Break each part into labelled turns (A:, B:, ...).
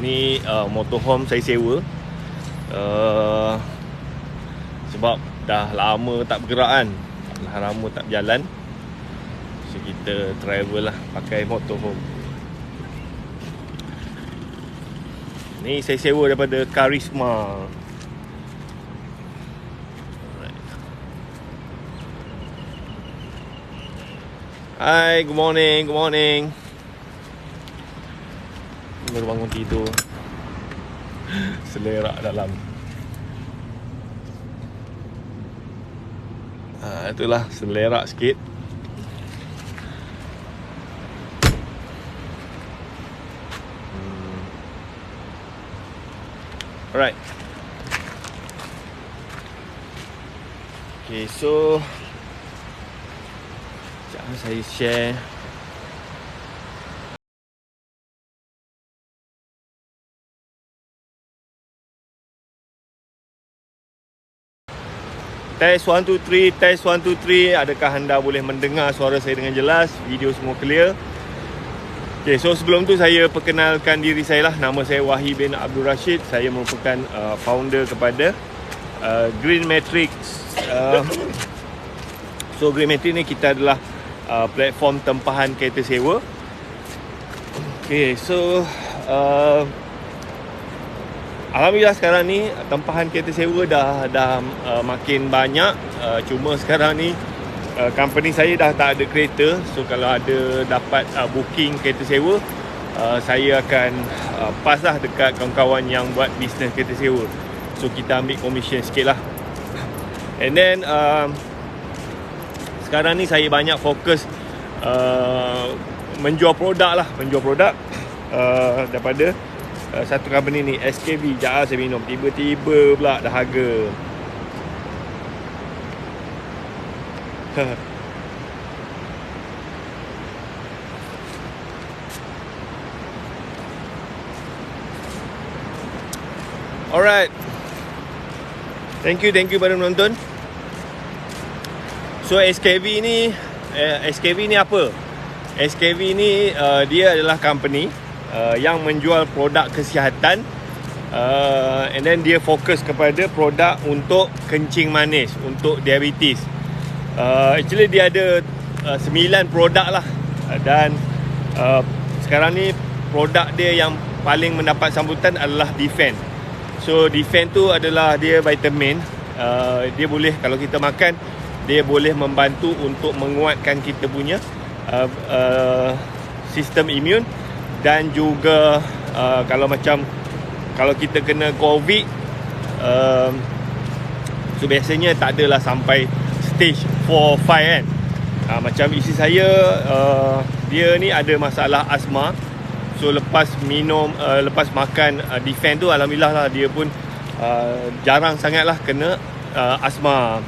A: Ni motorhome saya sewa sebab dah lama tak bergerak kan, dah lama tak berjalan. So kita travel lah pakai motorhome. Ni saya sewa daripada Karisma. Hai, good morning, good morning. Baru bangun tidur. Selerak dalam. Itulah, selerak sikit. Alright. Okay, so jangan saya share. Test 1, 2, 3, test 1, 2, 3. Adakah anda boleh mendengar suara saya dengan jelas? Video semua clear. Okay, so sebelum tu saya perkenalkan diri saya lah. Nama saya Wahid bin Abdul Rashid. Saya merupakan founder kepada Green Matrix. So Green Matrix ni kita adalah platform tempahan kereta sewa. Okay, so alhamdulillah sekarang ni tempahan kereta sewa dah makin banyak. Cuma sekarang ni company saya dah tak ada kereta. So kalau ada dapat booking kereta sewa, saya akan pass lah dekat kawan-kawan yang buat bisnes kereta sewa. So kita ambil commission sikit lah. And then sekarang ni saya banyak fokus menjual produk lah. Menjual produk daripada satu company ni, SKV. Sekejap saya minum. Tiba-tiba pula dahaga. Alright. Thank you pada menonton. So SKV ni apa? SKV ni dia adalah company yang menjual produk kesihatan, and then dia fokus kepada produk untuk kencing manis, untuk diabetes. Actually dia ada 9 produk lah, dan sekarang ni produk dia yang paling mendapat sambutan adalah Defend. So Defend tu adalah dia vitamin. Dia boleh, kalau kita makan, dia boleh membantu untuk menguatkan kita punya sistem imun. Dan juga kalau kita kena COVID, so biasanya tak adalah sampai stage 4, 5 kan. Macam isteri saya, dia ni ada masalah asma. So lepas makan Defend tu, alhamdulillah lah, dia pun jarang sangat lah kena asma.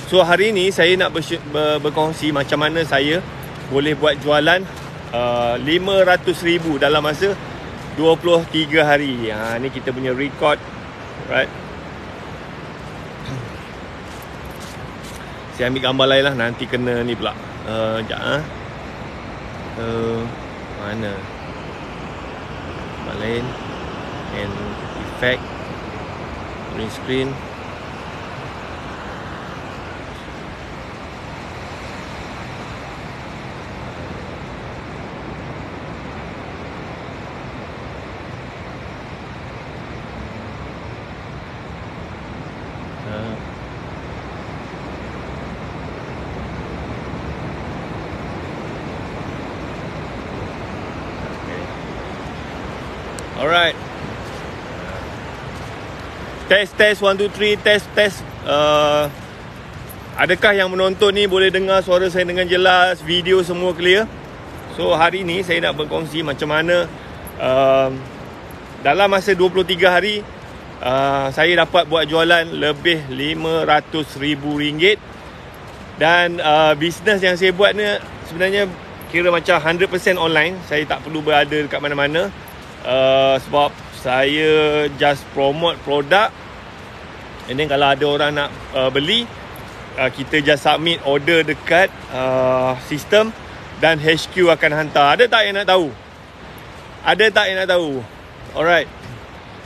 A: So hari ni saya nak berkongsi macam mana saya boleh buat jualan 500,000 dalam masa 23 hari. Ni kita punya record, right? Saya ambil gambar lain lah, nanti kena ni pula. Sekejap mana gambar lain, and effect, green screen. Alright. Test 1, 2, 3. Test. Adakah yang menonton ni boleh dengar suara saya dengan jelas? Video semua clear? So hari ni saya nak berkongsi macam mana dalam masa 23 hari saya dapat buat jualan lebih RM500,000. Dan bisnes yang saya buat ni sebenarnya kira macam 100% online. Saya tak perlu berada dekat mana-mana. Sebab saya just promote produk, and then kalau ada orang nak beli, kita just submit order dekat sistem dan HQ akan hantar. Ada tak yang nak tahu? Ada tak yang nak tahu? Alright.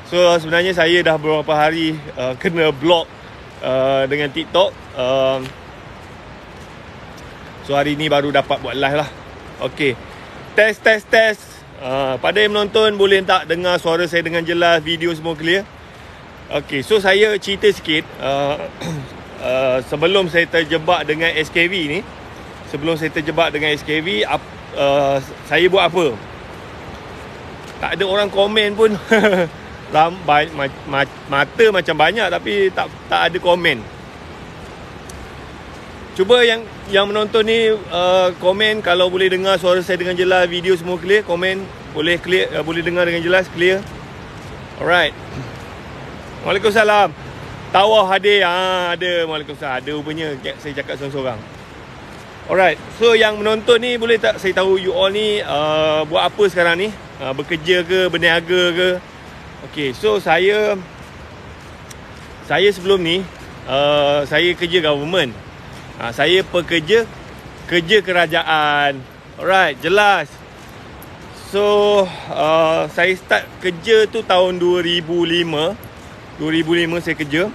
A: So sebenarnya saya dah beberapa hari kena block dengan TikTok. So hari ni baru dapat buat live lah. Okay. Test. Pada yang menonton, boleh tak dengar suara saya dengan jelas, video semua clear? Okay, so saya cerita sikit. Sebelum saya terjebak dengan SKV ni, saya buat apa? Tak ada orang komen pun. Mata macam banyak tapi tak ada komen. Cuba yang menonton ni komen kalau boleh dengar suara saya dengan jelas, video semua clear. Komen boleh clear, boleh dengar dengan jelas, clear. Alright. Waalaikumsalam. Tawah hadir. Ada. Waalaikumsalam. Ada rupanya. Saya cakap seorang-seorang. Alright. So yang menonton ni, boleh tak saya tahu you all ni buat apa sekarang ni? Bekerja ke, berniaga ke? Okay, so saya sebelum ni saya kerja government. Saya pekerja kerja kerajaan. Alright, jelas. So saya start kerja tu tahun 2005 saya kerja.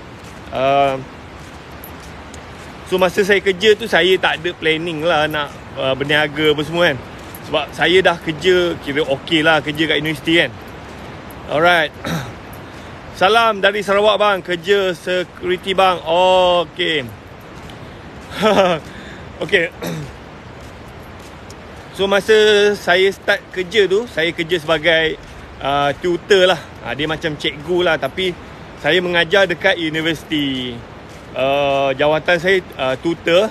A: So masa saya kerja tu, saya tak ada planning lah nak berniaga apa semua kan. Sebab saya dah kerja, kira okey lah kerja kat universiti kan. Alright. Salam dari Sarawak bang, kerja security bang. Oh, okay. Okay. So masa saya start kerja tu, saya kerja sebagai tutor lah. Dia macam cikgu lah, tapi saya mengajar dekat universiti. Jawatan saya tutor.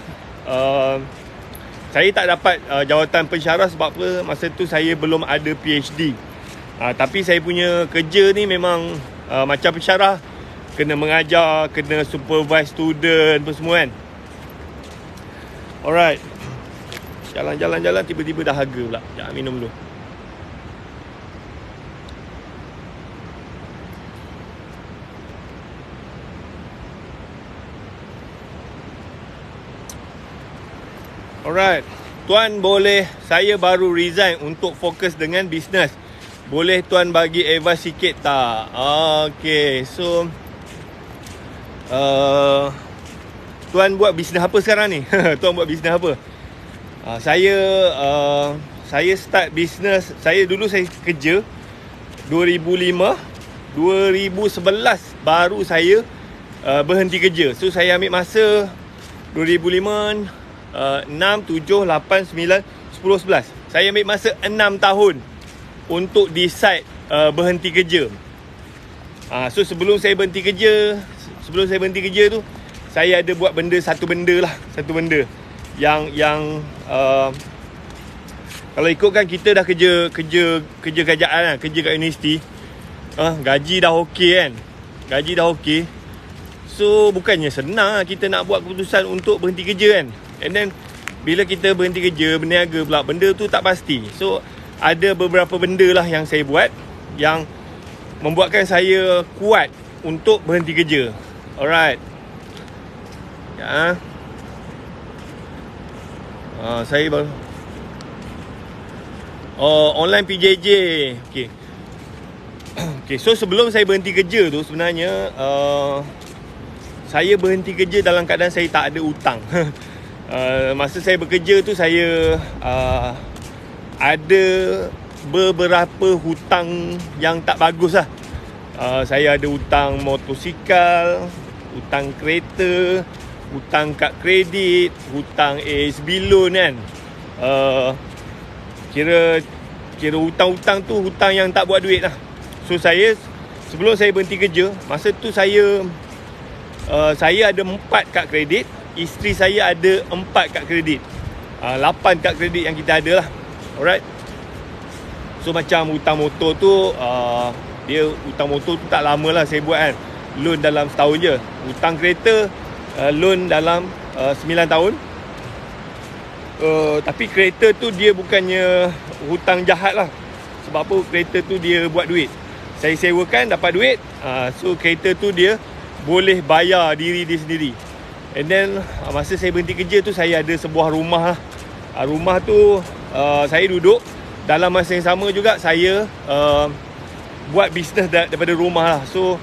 A: Saya tak dapat jawatan pensyarah sebab apa? Masa tu saya belum ada PhD. Tapi saya punya kerja ni memang macam pensyarah. Kena mengajar, kena supervise student apa semua kan. Alright. Jalan, tiba-tiba dahaga pula. Jangan minum dulu. Alright. Tuan boleh, saya baru resign untuk fokus dengan bisnes. Boleh tuan bagi advice sikit tak? Okay, so tuan buat bisnes apa sekarang ni? Tuan buat bisnes apa? Saya start bisnes. Saya kerja 2005, 2011 baru saya berhenti kerja. So saya ambil masa 2005, 6, 7, 8, 9, 10, 11. Saya ambil masa 6 tahun untuk decide berhenti kerja. So sebelum saya berhenti kerja tu, saya ada buat satu benda yang kalau ikutkan kita dah kerja kerajaan kan, kerja kat universiti, gaji dah okey kan. So bukannya senang kita nak buat keputusan untuk berhenti kerja kan. And then bila kita berhenti kerja, berniaga pula, benda tu tak pasti. So ada beberapa benda lah yang saya buat yang membuatkan saya kuat untuk berhenti kerja. Alright. Ya. Saya baru online PJJ. Okay, so sebelum saya berhenti kerja tu, sebenarnya saya berhenti kerja dalam keadaan saya tak ada hutang. Masa saya bekerja tu, saya ada beberapa hutang yang tak bagus lah. Saya ada hutang motosikal, hutang kereta, hutang kad kredit, hutang ASB loan kan. Kira hutang-hutang tu hutang yang tak buat duit lah. So saya, sebelum saya berhenti kerja, masa tu saya ada 4 kad kredit. Isteri saya ada 4 kad kredit. 8 kad kredit yang kita ada lah. Alright. So macam hutang motor tu, hutang motor tu tak lama lah saya buat kan. Loan dalam setahun je. Hutang kereta, loan dalam 9 tahun. Tapi kereta tu dia bukannya hutang jahat lah. Sebab apa? Kereta tu dia buat duit. Saya sewakan, dapat duit. So kereta tu dia boleh bayar diri dia sendiri. And then masa saya berhenti kerja tu, saya ada sebuah rumah lah. Rumah tu saya duduk dalam masa yang sama juga saya buat bisnes daripada rumah lah. So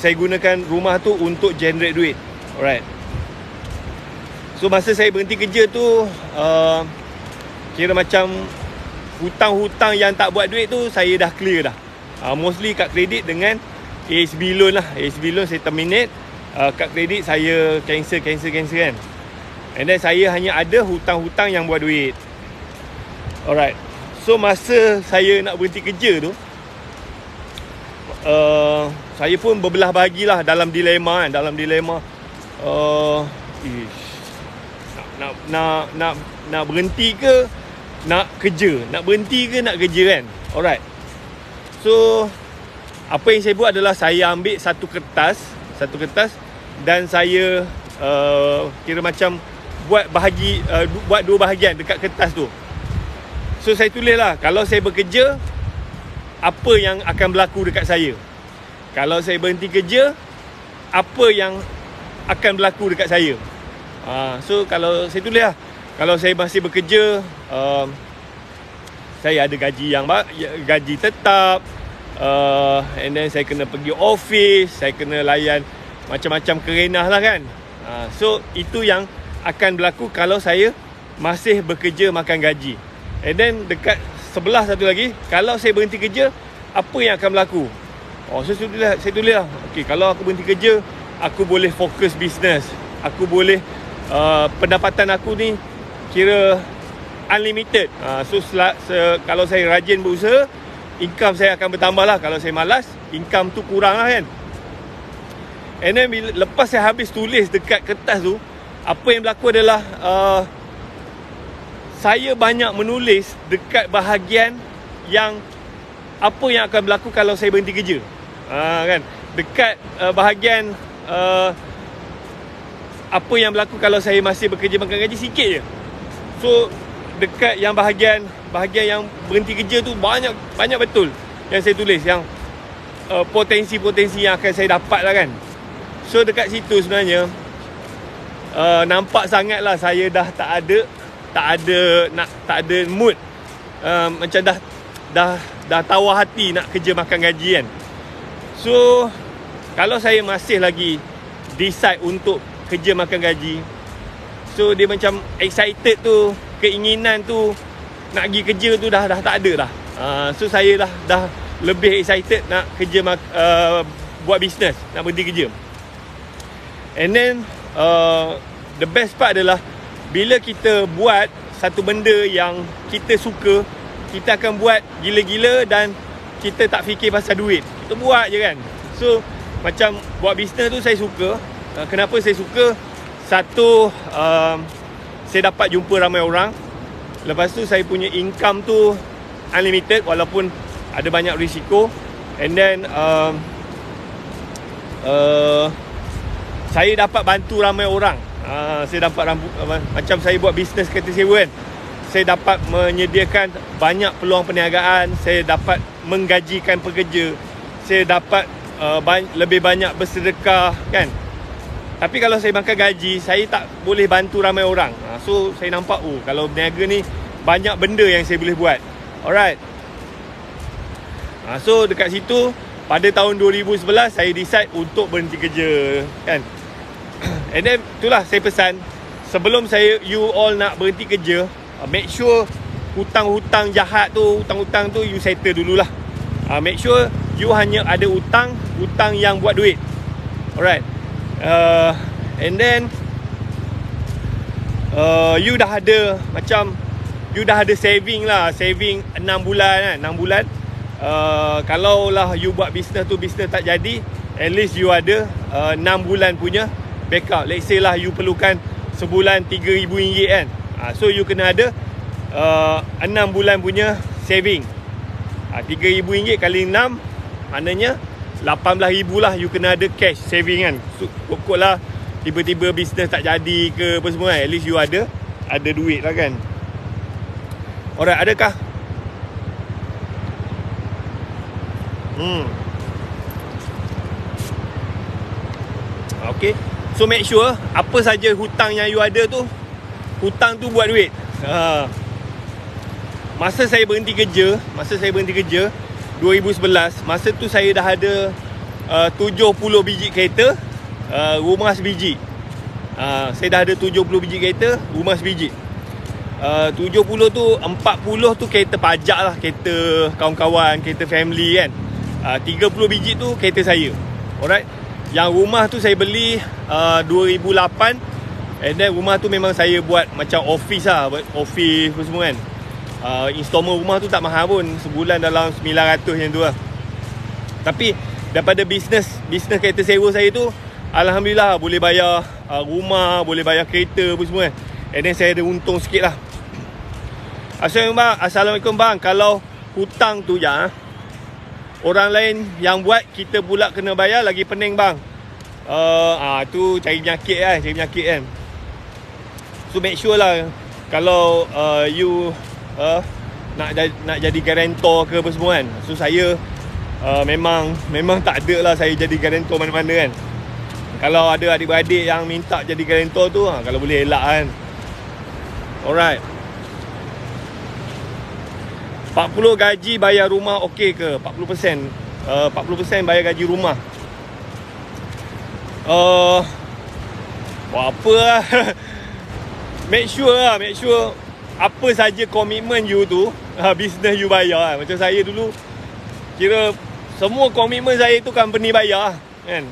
A: saya gunakan rumah tu untuk generate duit. Alright. So masa saya berhenti kerja tu kira macam hutang-hutang yang tak buat duit tu saya dah clear dah. Mostly kad kredit dengan ASB loan lah. ASB loan saya terminate, kad kredit saya cancel kan. And then saya hanya ada hutang-hutang yang buat duit. Alright. So masa saya nak berhenti kerja tu saya pun berbelah bahagilah dalam dilema kan. Dalam dilema nak berhenti ke nak kerja, nak berhenti ke nak kerja kan. Alright. So apa yang saya buat adalah saya ambil satu kertas dan saya kira macam buat dua bahagian dekat kertas tu. So saya tulis lah, kalau saya bekerja, apa yang akan berlaku dekat saya. Kalau saya berhenti kerja, apa yang akan berlaku dekat saya. So kalau saya tulis lah, kalau saya masih bekerja, saya ada gaji tetap, and then saya kena pergi office, saya kena layan macam-macam kerenah lah kan. So itu yang akan berlaku kalau saya masih bekerja makan gaji. And then dekat sebelah satu lagi, kalau saya berhenti kerja, apa yang akan berlaku. So saya tulis lah, okay, kalau aku berhenti kerja, aku boleh fokus bisnes, aku boleh pendapatan aku ni kira unlimited. Kalau saya rajin berusaha, income saya akan bertambah lah. Kalau saya malas, income tu kurang lah kan. And then lepas saya habis tulis dekat kertas tu, apa yang berlaku adalah saya banyak menulis dekat bahagian yang apa yang akan berlaku kalau saya berhenti kerja. Kan? Dekat bahagian apa yang berlaku kalau saya masih bekerja makan gaji, sikit je. So dekat yang bahagian yang berhenti kerja tu banyak betul yang saya tulis, yang potensi-potensi yang akan saya dapat lah kan. So dekat situ sebenarnya nampak sangat lah saya dah tak ada mood, macam dah tawar hati nak kerja makan gaji kan. So kalau saya masih lagi decide untuk kerja makan gaji, so dia macam excited tu, keinginan tu nak pergi kerja tu dah tak ada dah. So saya dah lebih excited nak kerja buat bisnes, nak berhenti kerja. And then the best part adalah bila kita buat satu benda yang kita suka, kita akan buat gila-gila dan kita tak fikir pasal duit. Kita buat je kan. So macam buat bisnes tu saya suka. Kenapa saya suka? Satu, saya dapat jumpa ramai orang. Lepas tu saya punya income tu unlimited walaupun ada banyak risiko. And then saya dapat bantu ramai orang. Saya dapat macam saya buat bisnes kereta sewa kan. Saya dapat menyediakan banyak peluang perniagaan. Saya dapat menggajikan pekerja. Saya dapat lebih banyak bersedekah kan. Tapi kalau saya makan gaji, saya tak boleh bantu ramai orang. So saya nampak kalau berniaga ni banyak benda yang saya boleh buat. Alright. So dekat situ pada tahun 2011 saya decide untuk berhenti kerja kan. And then itulah saya pesan, sebelum you all nak berhenti kerja, make sure hutang-hutang jahat tu, hutang-hutang tu you settle dululah. Make sure you hanya ada hutang yang buat duit. Alright. And then you dah ada saving lah, saving 6 bulan kan, 6 bulan. Kalau lah you buat bisnes tak jadi, at least you ada 6 bulan punya backup. Let's say lah you perlukan sebulan RM3,000 kan. So you kena ada 6 bulan punya saving. RM3,000 kali 6 maknanya RM18,000 lah you kena ada cash saving kan. So, pokok lah tiba-tiba bisnes tak jadi ke apa semua kan, at least you ada duit lah kan. Alright, adakah? Okay. So make sure apa saja hutang yang you ada tu, hutang tu buat duit. Masa saya berhenti kerja 2011, masa tu saya dah ada 70 biji kereta, rumah sebiji. Saya dah ada 70 biji kereta, rumah sebiji. 70 tu 40 tu kereta pajak lah, kereta kawan-kawan, kereta family kan. 30 biji tu kereta saya. Alright. Yang rumah tu saya beli 2008. And then rumah tu memang saya buat macam office lah, buat office apa semua kan. Installment rumah tu tak mahal pun, sebulan dalam 900 yang tu lah. Tapi daripada bisnes kereta sewa saya tu, alhamdulillah boleh bayar rumah, boleh bayar kereta apa semua kan. And then saya ada untung sikit lah. Assalamualaikum bang. Kalau hutang tu ya, orang lain yang buat, kita pula kena bayar, lagi pening bang. Tu cari penyakit kan. So make sure lah, kalau you nak jadi guarantor ke apa semua kan. So saya memang tak ada lah saya jadi guarantor mana-mana kan. Kalau ada adik-beradik yang minta jadi guarantor tu, kalau boleh elak kan. Alright. 40 gaji bayar rumah okey ke? 40% bayar gaji rumah. Apa lah. Make sure apa saja komitmen you tu, business you bayar lah. Macam saya dulu, kira semua komitmen saya tu company bayar kan.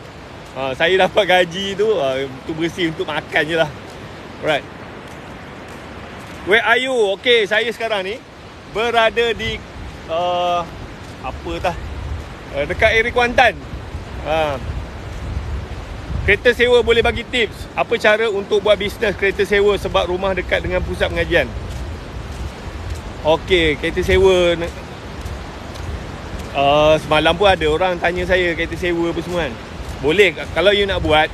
A: Saya dapat gaji tu, bersih untuk makan je lah. Alright. Where are you? Okay, saya sekarang ni berada di dekat area Kuantan. Kereta sewa boleh bagi tips. Apa cara untuk buat bisnes kereta sewa sebab rumah dekat dengan pusat pengajian? Okey, kereta sewa. Semalam pun ada orang tanya saya kereta sewa apa semua kan. Boleh, kalau you nak buat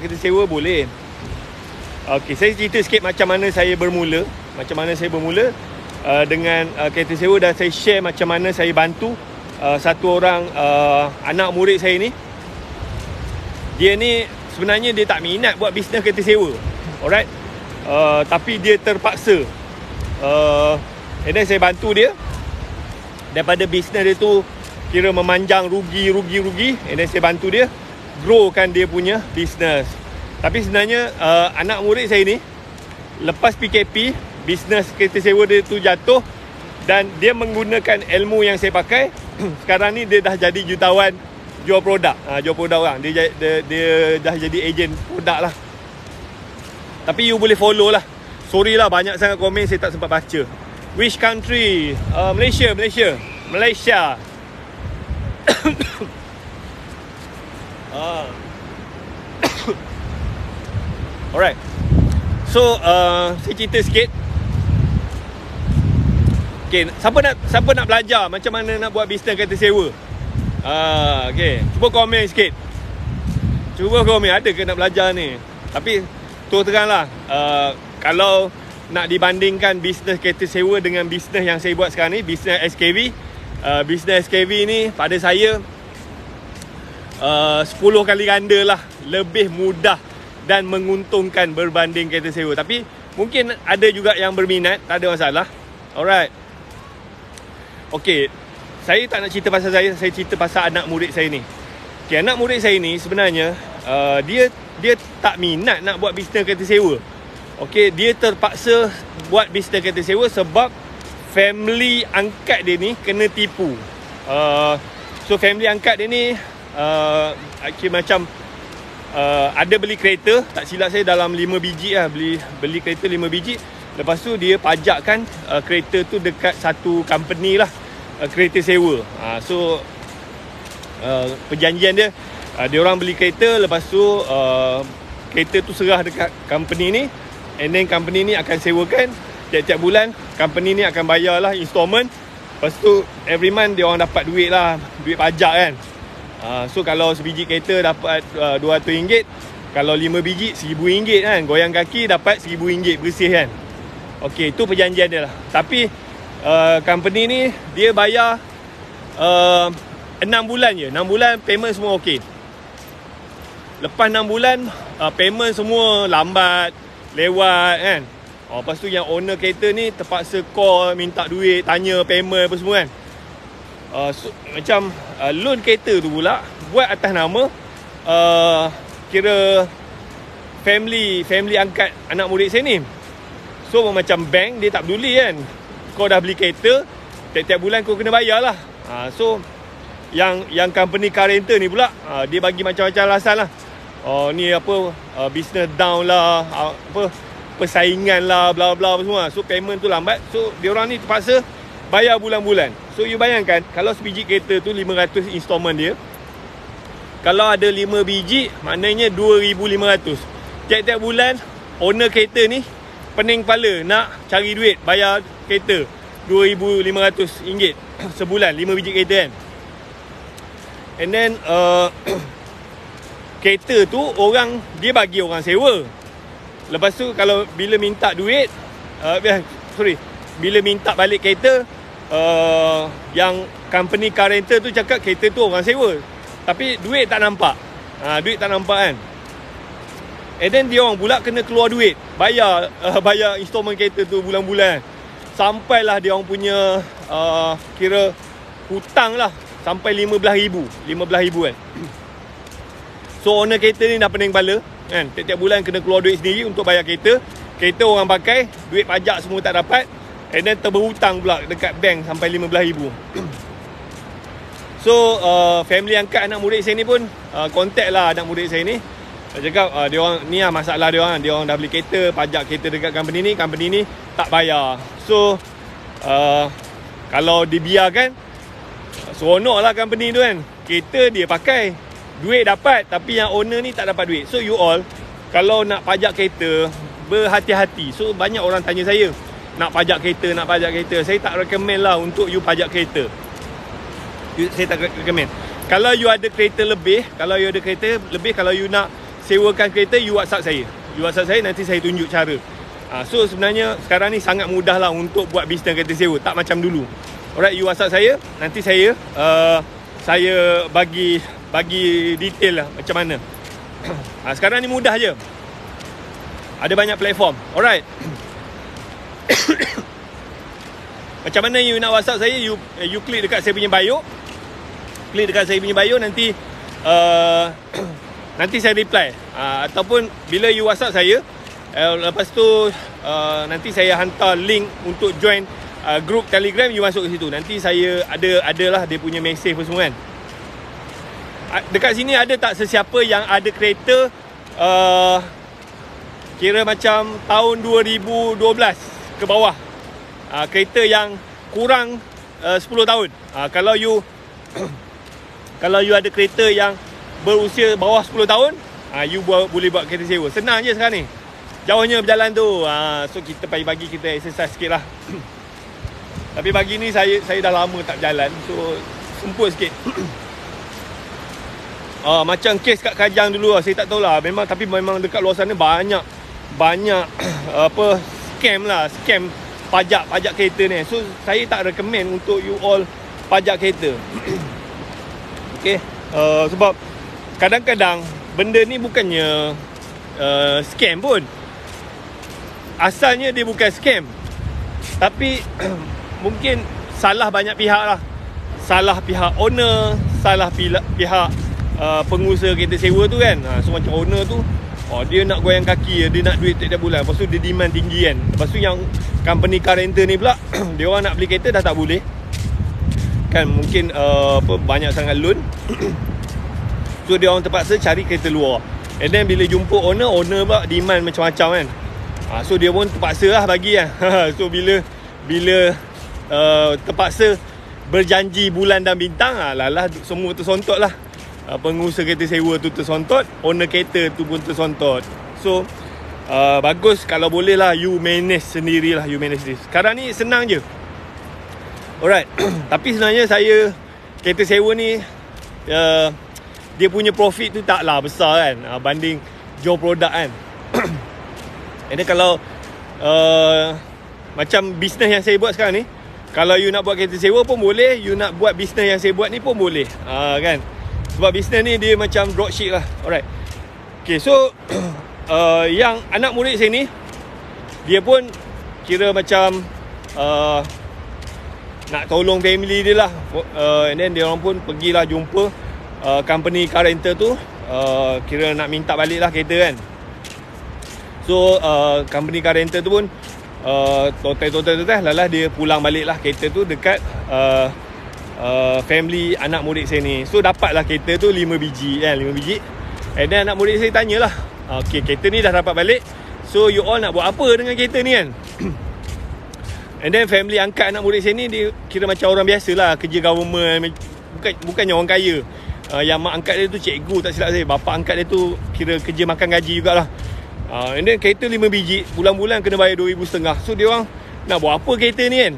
A: kereta sewa boleh. Okey, saya cerita sikit macam mana saya bermula dengan kereta sewa, dan saya share macam mana saya bantu satu orang anak murid saya ni. Dia ni sebenarnya dia tak minat buat bisnes kereta sewa. Alright. Tapi dia terpaksa. And then saya bantu dia. Daripada bisnes dia tu kira memanjang rugi. And then saya bantu dia growkan dia punya bisnes. Tapi sebenarnya anak murid saya ni, lepas PKP, bisnes kereta sewa dia tu jatuh, dan dia menggunakan ilmu yang saya pakai. Sekarang ni dia dah jadi jutawan jual produk orang. Dia dah jadi ejen produk lah. Tapi you boleh follow lah. Sorry lah, banyak sangat komen saya tak sempat baca. Which country? Malaysia. Alright. So saya cerita sikit. Okay, siapa nak belajar macam mana nak buat bisnes kereta sewa? Okay, cuba komen sikit. Ada ke nak belajar ni? Tapi terus terang lah, kalau nak dibandingkan bisnes kereta sewa dengan bisnes yang saya buat sekarang ni, bisnes SKV, bisnes SKV ni pada saya 10 kali ganda lah lebih mudah dan menguntungkan berbanding kereta sewa. Tapi mungkin ada juga yang berminat, tak ada masalah. Alright. Okay, saya tak nak cerita pasal saya cerita pasal anak murid saya ni. Okay, anak murid saya ni sebenarnya dia tak minat nak buat bisnes kereta sewa. Okay, dia terpaksa buat bisnes kereta sewa sebab family angkat dia ni kena tipu. So family angkat dia ni macam ada beli kereta, tak silap saya dalam 5 biji lah, beli kereta 5 biji. Lepas tu dia pajakkan kereta tu dekat satu company lah, kereta sewa. So perjanjian dia, dia orang beli kereta, lepas tu kereta tu serah dekat company ni, and then company ni akan sewakan tiap-tiap bulan. Company ni akan bayar lah installment. Lepas tu every month dia orang dapat duit lah, duit pajak kan. So kalau sebiji kereta dapat RM200, kalau 5 biji RM1,000 kan. Goyang kaki dapat RM1,000 bersih kan. Okay, itu perjanjian dia lah. Tapi company ni dia bayar 6 bulan je. 6 bulan payment semua okey. Lepas 6 bulan payment semua lambat, lewat kan. Lepas tu yang owner kereta ni terpaksa call, minta duit, tanya payment apa semua kan. Macam loan kereta tu pula buat atas nama kira family angkat anak murid saya ni. So macam bank dia tak peduli kan, kau dah beli kereta, tiap-tiap bulan kau kena bayar lah. So yang company car rental ni pula dia bagi macam-macam alasan lah. Ni apa, business down lah, apa, persaingan lah, bla bla apa semua. So payment tu lambat, so diorang ni terpaksa bayar bulan-bulan. So you bayangkan kalau sebiji kereta tu 500 installment dia, kalau ada 5 biji maknanya 2,500. Tiap-tiap bulan owner kereta ni pening kepala nak cari duit bayar kereta RM2,500 sebulan, 5 biji kereta kan. And then kereta tu orang dia bagi orang sewa. Lepas tu kalau bila minta duit bila minta balik kereta, yang company car rental tu cakap kereta tu orang sewa, tapi duit tak nampak. Duit tak nampak kan. And then dia orang pula kena keluar duit bayar installment kereta tu bulan-bulan. Sampailah dia orang punya kira hutang lah sampai RM15,000 kan. So owner kereta ni dah pening kepala kan, tiap-tiap bulan kena keluar duit sendiri untuk bayar kereta. Kereta orang pakai, duit pajak semua tak dapat, and then terberhutang pula dekat bank sampai RM15,000. So family angkat anak murid saya ni pun contact lah anak murid saya ni. Dia cakap dia orang ni lah masalah dia orang. Dia orang dah beli kereta, pajak kereta dekat company ni tak bayar. So kalau dibiarkan, seronok lah company tu kan. Kereta dia pakai, duit dapat, tapi yang owner ni tak dapat duit. So you all kalau nak pajak kereta, berhati-hati. So banyak orang tanya saya, nak pajak kereta. Saya tak recommend lah untuk you pajak kereta. Saya tak recommend. Kalau you ada kereta lebih, kalau you nak sewakan kereta, you WhatsApp saya. Nanti saya tunjuk cara. So sebenarnya sekarang ni sangat mudah lah untuk buat bisnes kereta sewa, tak macam dulu. Alright, you WhatsApp saya, nanti saya bagi detail lah macam mana. Sekarang ni mudah je, ada banyak platform. Alright. Macam mana you nak WhatsApp saya? You klik dekat saya punya bio. Nanti saya reply. Ataupun bila you WhatsApp saya, lepas tu nanti saya hantar link untuk join group Telegram. You masuk ke situ. Nanti saya adalah dia punya mesej apa semua kan. Dekat sini ada tak sesiapa yang ada kereta kira macam tahun 2012 ke bawah, kereta yang kurang 10 tahun. Kalau you ada kereta yang berusia bawah 10 tahun, you boleh buat kereta sewa. Senang je sekarang ni, jauhnya berjalan tu. So kita pagi-pagi kita exercise sikit lah. Tapi pagi ni saya dah lama tak berjalan, so semput sikit. Macam kes kat Kajang dulu lah, saya tak tahulah. Memang dekat luar sana banyak scam pajak kereta ni. So saya tak recommend untuk you all pajak kereta. Okay, sebab kadang-kadang benda ni bukannya scam pun. Asalnya dia bukan scam, tapi mungkin salah banyak pihak lah. Salah pihak owner, salah pihak pengusaha kereta sewa tu kan. So macam owner tu, dia nak goyang kaki, dia nak duit tiap bulan. Lepas tu dia demand tinggi kan. Lepas tu yang company car rental ni pula dia orang nak beli kereta dah tak boleh kan, mungkin banyak sangat loan. So dia orang terpaksa cari kereta luar. And then bila jumpa owner pula demand macam-macam kan. So dia pun terpaksa lah bagi kan. So bila terpaksa berjanji bulan dan bintang, semua tersontot lah. Pengusaha kereta sewa tu tersontot, owner kereta tu pun tersontot. So bagus kalau boleh lah you manage sendiri lah. Sekarang ni senang je. Alright. Tapi sebenarnya saya kereta sewa ni dia punya profit tu taklah besar kan, banding jual produk kan. And then kalau macam bisnes yang saya buat sekarang ni, kalau you nak buat kereta sewa pun boleh, you nak buat bisnes yang saya buat ni pun boleh, kan. Sebab bisnes ni dia macam dropship lah. Alright. Okay, so yang anak murid saya ni dia pun kira macam nak tolong family dia lah. And then dia orang pun pergilah jumpa company car rental tu, kira nak minta balik lah kereta kan. So company car rental tu pun total lalah dia pulang balik lah kereta tu dekat family anak murid saya ni. So dapatlah kereta tu 5 biji kan, 5 biji. And then anak murid saya tanyalah, okay, kereta ni dah dapat balik, so you all nak buat apa dengan kereta ni kan? And then family angkat anak murid saya ni, dia kira macam orang biasa lah, kerja government, bukannya orang kaya. Yang mak angkat dia tu cikgu, tak silap saya. Bapa angkat dia tu kira kerja makan gaji jugalah. And then kereta 5 biji, bulan-bulan kena bayar 2,500. So dia orang nak buat apa kereta ni kan?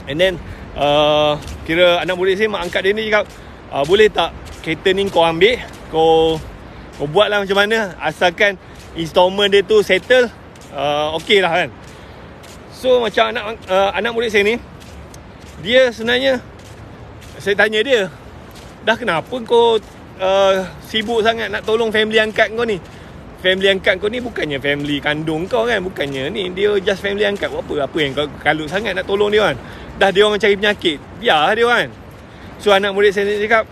A: And then kira anak murid saya, mak angkat dia ni cakap, boleh tak kereta ni kau ambil, kau buat lah macam mana, asalkan installment dia tu settle, okey lah kan. So macam anak murid saya ni, dia sebenarnya, saya tanya dia, dah kenapa kau sibuk sangat nak tolong family angkat kau ni? Family angkat kau ni bukannya family kandung kau kan, bukannya ni, dia just family angkat. Apa yang kau kalut sangat nak tolong dia kan? Dah dia orang cari penyakit, biar dia kan. So anak murid saya ni cakap,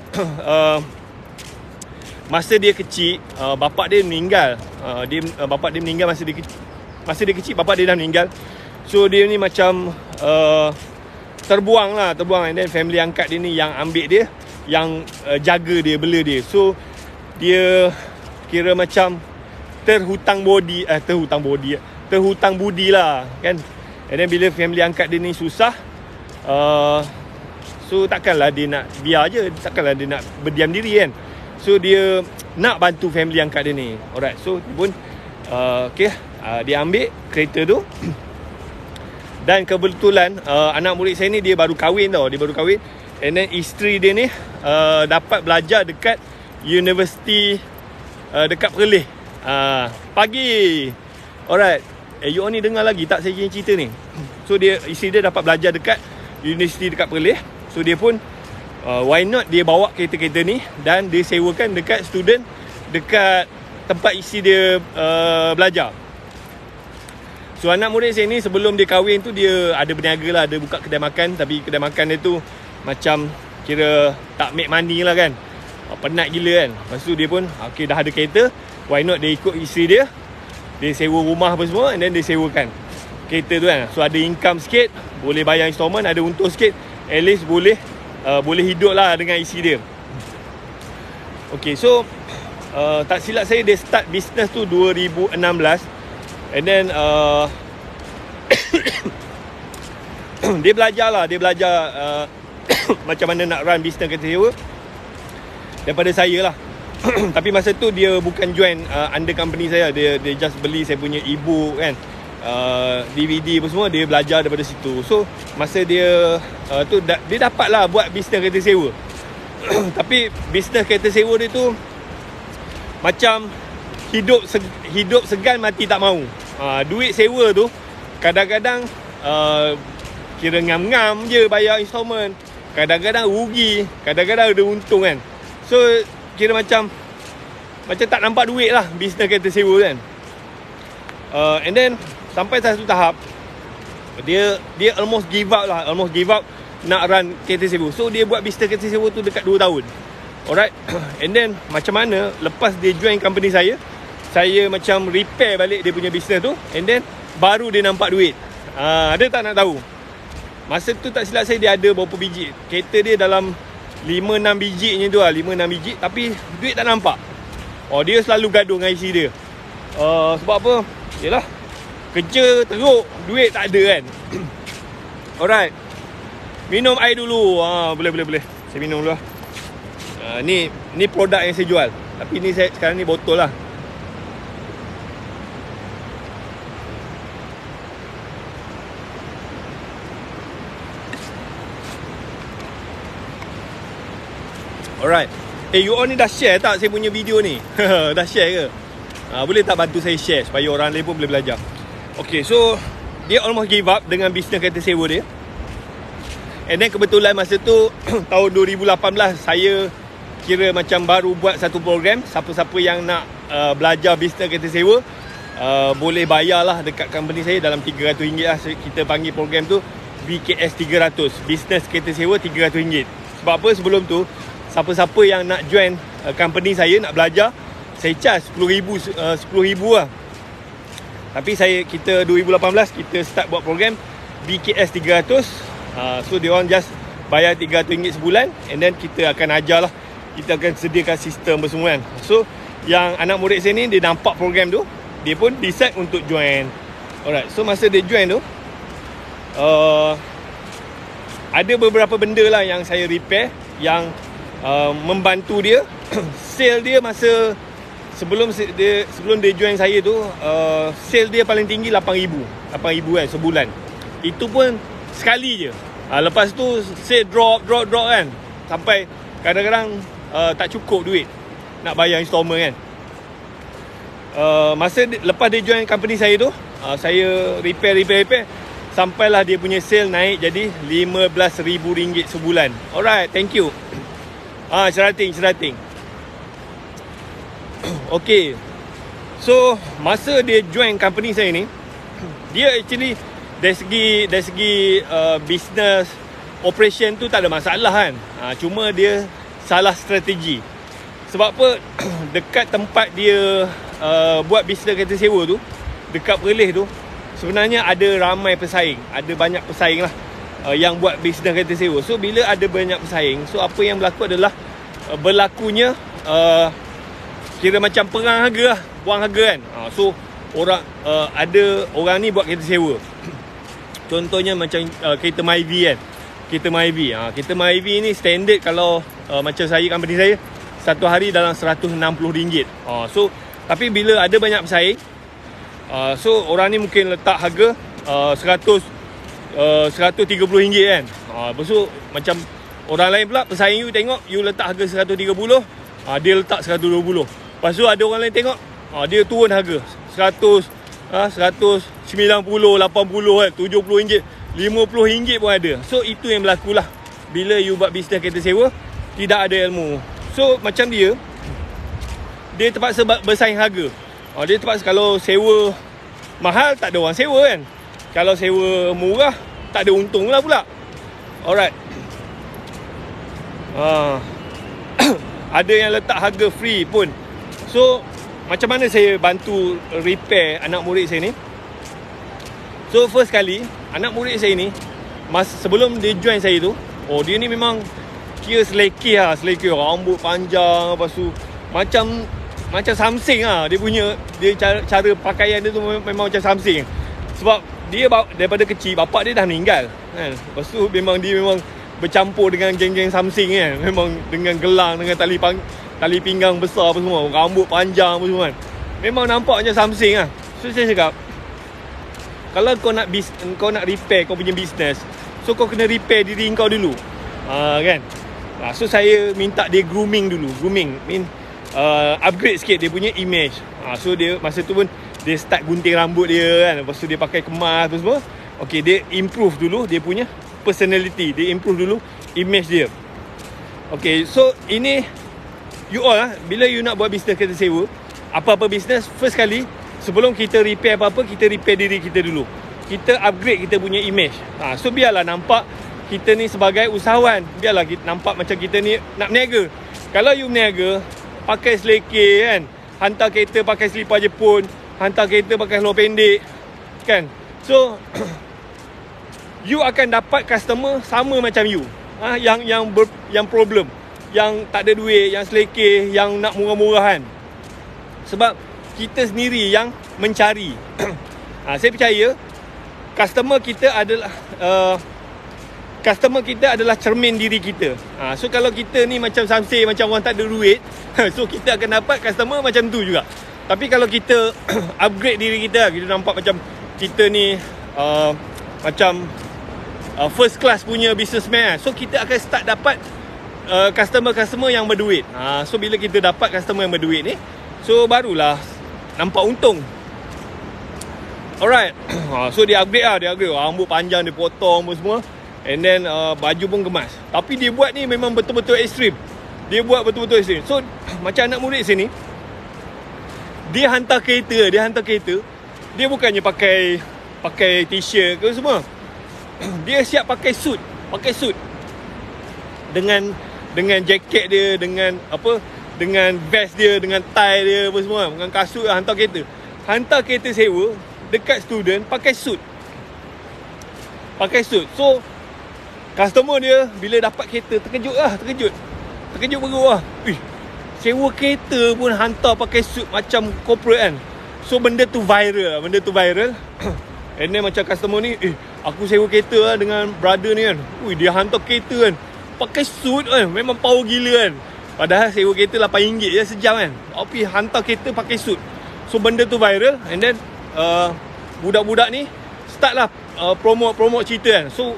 A: masa dia kecil, bapak dia meninggal. Bapak dia meninggal masa dia kecil, bapak dia dah meninggal. So dia ni macam terbuang. And then family angkat dia ni yang ambil dia, yang jaga dia, bela dia. So dia kira macam terhutang budi lah kan. And then bila family angkat dia ni susah, so takkanlah dia nak biar je, takkanlah dia nak berdiam diri kan. So dia nak bantu family angkat dia ni. Alright, so dia pun dia ambil kereta tu. Dan kebetulan anak murid saya ni dia baru kahwin tau. And then isteri dia ni dapat belajar dekat universiti dekat Perlis. Pagi. Alright. You all ni dengar lagi tak saya cerita ni? So isteri dia dapat belajar dekat universiti dekat Perlis. So dia pun why not dia bawa kereta-kereta ni dan dia sewakan dekat student dekat tempat isteri dia belajar. So anak murid saya ni sebelum dia kahwin tu, dia ada berniaga lah, ada buka kedai makan. Tapi kedai makan dia tu macam kira tak make money lah kan, penat gila kan. Lepas tu dia pun okay, dah ada kereta, why not dia ikut isteri dia, dia sewa rumah apa semua, and then dia sewakan kereta tu kan. So ada income sikit, boleh bayar installment, ada untung sikit, at least boleh hidup lah dengan isteri dia. Okay, so tak silap saya dia start business tu 2016. And then dia belajar macam mana nak run business kereta sewa daripada saya lah. Tapi masa tu dia bukan join under company saya, dia just beli saya punya ebook kan, DVD apa semua, dia belajar daripada situ. So masa dia tu dia dapat lah buat business kereta sewa. Tapi business kereta sewa dia tu macam hidup segan mati tak mau. Duit sewa tu kadang-kadang kira ngam-ngam je bayar installment, kadang-kadang rugi, kadang-kadang ada untung kan. So kira macam tak nampak duit lah bisnes kereta sewa kan. And then sampai satu tahap dia almost give up nak run kereta sewa. So dia buat bisnes kereta sewa tu dekat 2 tahun. Alright. And then macam mana lepas dia join company saya macam repair balik dia punya bisnes tu, and then baru dia nampak duit. Ada tak nak tahu? Masa tu tak silap saya dia ada berapa biji kereta dia, dalam 5-6 biji macam tu lah, 5-6 biji, tapi duit tak nampak. Dia selalu gaduh dengan isteri dia. Sebab apa? Yelah, kerja teruk, duit tak ada kan. Alright, minum air dulu. Boleh saya minum dulu lah. Ni produk yang saya jual, tapi ni sekarang ni botol lah. Alright. You all ni dah share tak saya punya video ni? Dah share ke? Boleh tak bantu saya share supaya orang lain pun boleh belajar. Okay, so dia almost give up dengan bisnes kereta sewa dia. And then kebetulan masa tu tahun 2018 saya kira macam baru buat satu program, siapa-siapa yang nak belajar bisnes kereta sewa, boleh bayar lah dekat company saya dalam RM300 lah. Kita panggil program tu BKS 300, Business Kereta Sewa RM300. Sebab apa, sebelum tu siapa-siapa yang nak join company saya, nak belajar, saya charge RM10,000 lah. Tapi kita 2018 kita start buat program BKS 300. So dia orang just bayar RM300 sebulan, and then kita akan ajar lah, kita akan sediakan sistem bersemua kan. So yang anak murid saya ni, dia nampak program tu, dia pun decide untuk join. Alright, so masa dia join tu, ada beberapa benda lah yang saya repair, yang membantu dia. Sale dia masa sebelum dia join saya tu, sale dia paling tinggi RM8,000 kan sebulan. Itu pun sekali je. Lepas tu sale drop kan, sampai kadang-kadang tak cukup duit nak bayar installment kan. Lepas dia join company saya tu, saya repair sampailah dia punya sale naik jadi RM15,000 sebulan. Alright, thank you. Cerating. Okay, so masa dia join company saya ni, dia actually dari segi business operation tu tak ada masalah kan. Cuma dia salah strategi. Sebab apa? Dekat tempat dia buat bisnes kereta sewa tu, dekat Perlis tu, sebenarnya ada ramai pesaing, ada banyak pesaing lah yang buat bisnes kereta sewa. So bila ada banyak pesaing, so apa yang berlaku adalah berlakunya kira macam perang harga lah, buang harga kan. So ada orang ni buat kereta sewa. Contohnya macam kereta Myvi kan. Kereta Myvi ni standard kalau macam company saya, satu hari dalam RM160. So tapi bila ada banyak pesaing, so orang ni mungkin letak harga RM130 kan. Lepas tu macam orang lain pula, pesaing you tengok, you letak harga RM130, dia letak RM120. Lepas tu ada orang lain tengok, dia turun harga RM190, RM80 kan, RM70, RM50 pun ada. So itu yang berlaku lah bila you buat bisnes kereta sewa, tidak ada ilmu. So macam dia terpaksa bersaing harga. Dia terpaksa, kalau sewa mahal tak ada orang sewa kan, kalau sewa murah tak ada untung lah pula. Alright. Ada yang letak harga free pun. So macam mana saya bantu repair anak murid saya ni? So first kali anak murid saya ni, sebelum dia join saya tu, dia ni memang kira selekeh, rambut panjang, lepas tu macam Samsung lah. Dia cara pakaian dia tu memang macam Samsung. Sebab dia daripada kecil bapak dia dah meninggal kan. Lepas tu dia memang bercampur dengan geng-geng Samsung kan. Memang dengan gelang, dengan tali pinggang besar apa semua, rambut panjang apa semua kan. Memang nampak macam Samsung lah. So saya cakap, kalau kau nak repair kau punya business, so kau kena repair diri kau dulu. Kan. So saya minta dia grooming dulu. Upgrade sikit dia punya image. So dia masa tu pun dia start gunting rambut dia kan. Lepas tu dia pakai kemas apa semua. Okay, dia improve dulu dia punya personality. Dia improve dulu image dia. Okay, so ini you all lah, bila you nak buat bisnes kereta sewa, apa-apa bisnes, first kali sebelum kita repair apa-apa, kita repair diri kita dulu. Kita upgrade kita punya image. So biarlah nampak kita ni sebagai usahawan. Biarlah kita nampak macam kita ni nak berniaga. Kalau you berniaga pakai selekeh kan, hantar kereta pakai selipar Jepun, hantar kereta pakai seluar pendek kan, so you akan dapat customer sama macam you, yang problem, yang tak ada duit, yang selekeh, yang nak murah-murahan. Sebab kita sendiri yang mencari. Saya percaya customer kita adalah cermin diri kita. So kalau kita ni macam Samsung, macam orang tak ada duit, so kita akan dapat customer macam tu juga. Tapi kalau kita upgrade diri kita nampak macam kita ni macam first class punya businessman, so kita akan start dapat customer yang berduit. So bila kita dapat customer yang berduit ni, so barulah nampak untung. Alright. So dia upgrade rambut panjang dia potong apa semua, and then baju pun kemas. Tapi dia buat ni memang betul-betul ekstrim. So macam anak murid sini, Dia hantar kereta, dia bukannya pakai t-shirt ke semua. Dia siap pakai suit. Dengan jaket dia, dengan vest dia, dengan tie dia apa semua, dengan kasut hantar kereta sewa dekat student pakai suit. So customer dia bila dapat kereta terkejut beruk lah. Sewa kereta pun hantar pakai suit macam corporate kan. So benda tu viral. And then macam customer ni, aku sewa kereta lah dengan brother ni kan. Dia hantar kereta kan pakai suit kan, memang power gila kan. Padahal sewa kereta RM8 je sejam kan, tapi hantar kereta pakai suit. So benda tu viral. And then budak-budak ni start lah promote cerita kan. So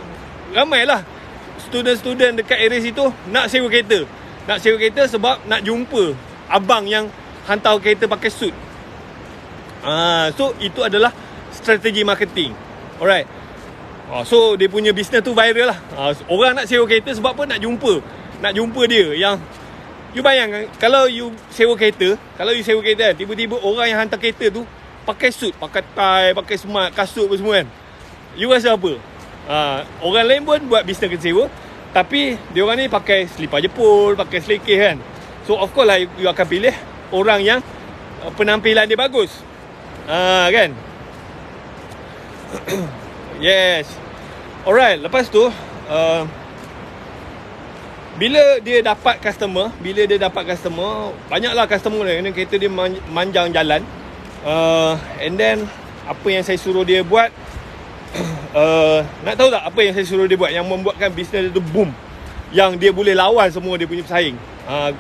A: ramai lah student dekat area situ nak sewa kereta sebab nak jumpa abang yang hantar kereta pakai suit. So itu adalah strategi marketing. Alright. So dia punya bisnes tu viral lah. Orang nak sewa kereta sebab apa? Nak jumpa dia. Yang you bayangkan kalau you sewa kereta kan, tiba-tiba orang yang hantar kereta tu pakai suit, pakai tie, pakai smart, kasut apa semua kan. You rasa apa? Orang lain pun buat bisnes kereta sewa, tapi dia orang ni pakai selipar jepul, pakai selekeh kan. So of course lah you akan pilih orang yang penampilan dia bagus. Kan? Yes. Alright, lepas tu bila dia dapat customer, banyaklah customer dia, kereta dia manjang jalan. And then apa yang saya suruh dia buat, nak tahu tak apa yang saya suruh dia buat yang membuatkan bisnes dia tu boom, yang dia boleh lawan semua dia punya pesaing.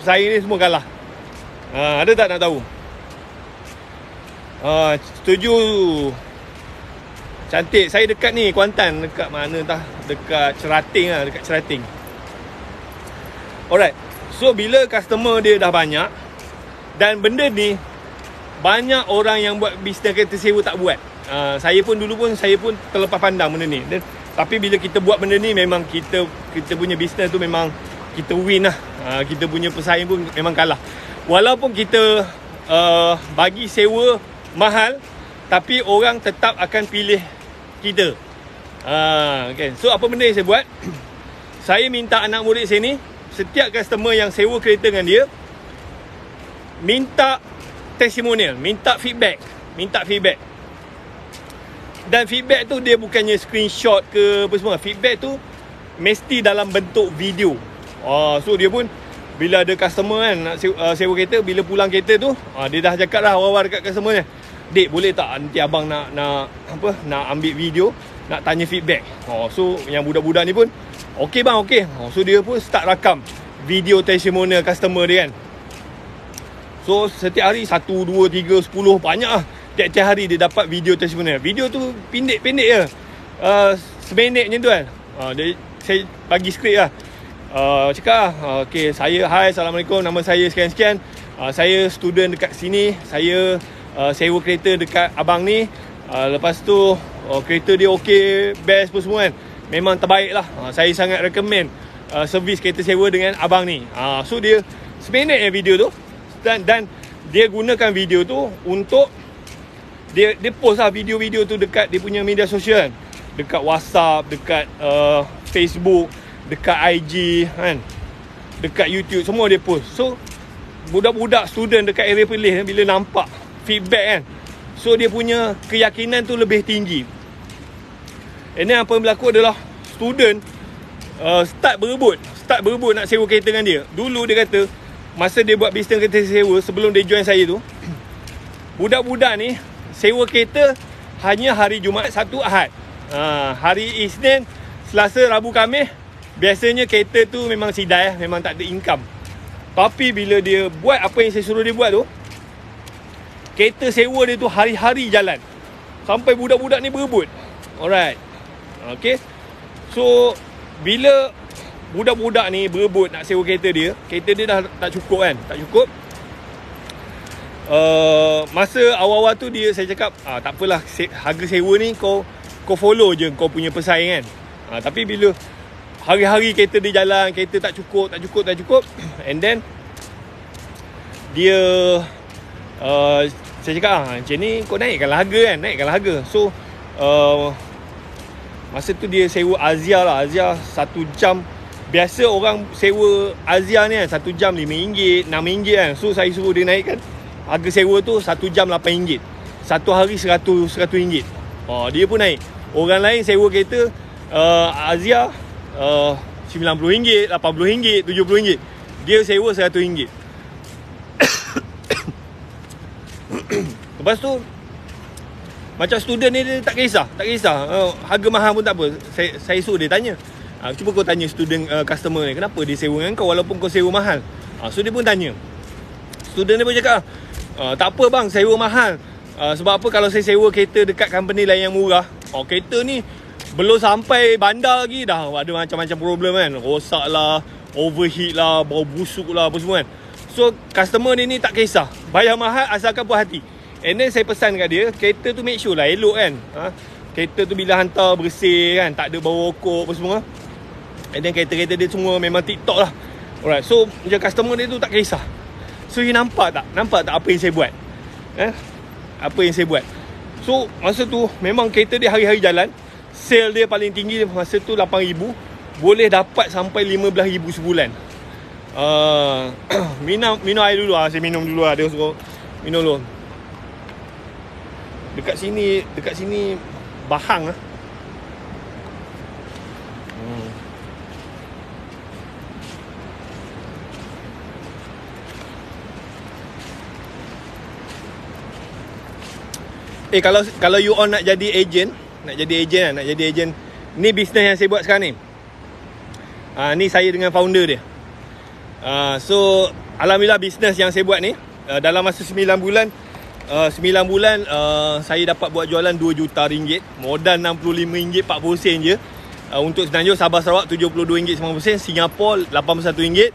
A: Pesaing ni semua kalah. Ada tak nak tahu? Setuju. Cantik. Saya dekat ni Kuantan, dekat mana entah, dekat Cerating. Alright. So bila customer dia dah banyak, dan benda ni banyak orang yang buat bisnes kereta sewa tak buat. Saya pun terlepas pandang benda ni. Tapi bila kita buat benda ni, memang kita punya bisnes tu memang kita win lah. Kita punya pesaing pun memang kalah. Walaupun kita bagi sewa mahal, tapi orang tetap akan pilih kita. Okay. So apa benda yang saya buat? Saya minta anak murid sini, setiap customer yang sewa kereta dengan dia, minta testimonial, minta feedback. Dan feedback tu dia bukannya screenshot ke apa semua. Feedback tu mesti dalam bentuk video. So dia pun bila ada customer kan nak sewa kereta, bila pulang kereta tu, dia dah cakap dah awal-awal dekat customer ni, "Dek, boleh tak nanti abang nak ambil video, nak tanya feedback." So yang budak-budak ni pun, "Okey bang, okey." So dia pun start rakam video testimonial customer dia kan. So setiap hari 1, 2, 3, 10, banyak lah. Tiap-tiap hari dia dapat video testimonial. Video tu pendek-pendek je, seminit macam tu kan. Saya bagi skrip lah. Cakap lah, "Okay, hai, Assalamualaikum, nama saya sekian-sekian, saya student dekat sini, saya sewa kereta dekat abang ni. Lepas tu kereta dia okey, best pun semua kan. Memang terbaik lah. Saya sangat recommend servis kereta sewa dengan abang ni." So dia seminit video tu. Dan dia gunakan video tu untuk dia post lah video-video tu dekat dia punya media sosial kan. Dekat WhatsApp, dekat Facebook, dekat IG kan, dekat YouTube, semua dia post. So budak-budak student dekat area Perlis bila nampak feedback kan, so dia punya keyakinan tu lebih tinggi. And then apa yang berlaku adalah student start berebut nak sewa kereta dengan dia. Dulu dia kata masa dia buat bisnes kereta sewa, sebelum dia join saya tu, budak-budak ni sewa kereta hanya hari Jumaat, Sabtu, Ahad. Hari Isnin, Selasa, Rabu, Khamis biasanya kereta tu memang sidai, memang tak ada income. Tapi bila dia buat apa yang saya suruh dia buat tu, kereta sewa dia tu hari-hari jalan, sampai budak-budak ni berebut. Alright. Okay. So bila budak-budak ni berebut nak sewa kereta dia dah tak cukup kan, tak cukup. Masa awal-awal tu saya cakap, tak apalah, harga sewa ni kau follow je kau punya pesaing kan. Tapi bila hari-hari kereta dia jalan, kereta tak cukup, and then dia Saya cakap macam ni kau naikkanlah harga. So masa tu dia sewa Azia lah. Azia 1 jam. Biasa orang sewa Azia ni kan 1 jam RM5, RM6 kan. So saya suruh dia naikkan harga sewa tu 1 jam RM8, 1 hari RM100. Dia pun naik. Orang lain sewa kereta Azia RM90, RM80, RM70. Dia sewa RM100. Lepas tu macam student ni dia tak kisah. Harga mahal pun tak apa. Saya suruh dia tanya. Cuba kau tanya student customer ni, kenapa dia sewa dengan kau walaupun kau sewa mahal. So dia pun tanya. Student ni pun cakap, tak apa bang, sewa mahal. Sebab apa, kalau saya sewa kereta dekat company lain yang murah, kereta ni belum sampai bandar lagi dah ada macam-macam problem kan. Rosak lah, overheat lah, bau busuk lah, apa semua kan. So customer ni tak kisah, bayar mahal asalkan puas hati. And then saya pesan kat dia, kereta tu make sure lah elok kan. Kereta tu bila hantar bersih kan, tak ada bau rokok apa semua. And then kereta-kereta dia semua memang TikTok lah. Alright, so macam customer dia tu tak kisah. So you nampak tak apa yang saya buat? Apa yang saya buat? So masa tu memang kereta dia hari-hari jalan. Sale dia paling tinggi masa tu 8,000. Boleh dapat sampai 15,000 sebulan. Minum air dulu lah. Saya minum dulu lah. Dia suruh minum dulu. Dekat sini bahang lah. Kalau you all nak jadi agent, ni bisnes yang saya buat sekarang ni. Ni saya dengan founder dia. So alhamdulillah bisnes yang saya buat ni dalam masa 9 bulan saya dapat buat jualan RM2 juta, modal RM65, 40 sen je. Untuk Semenanjung, Sabah Sarawak RM72, 90 sen, Singapura RM81.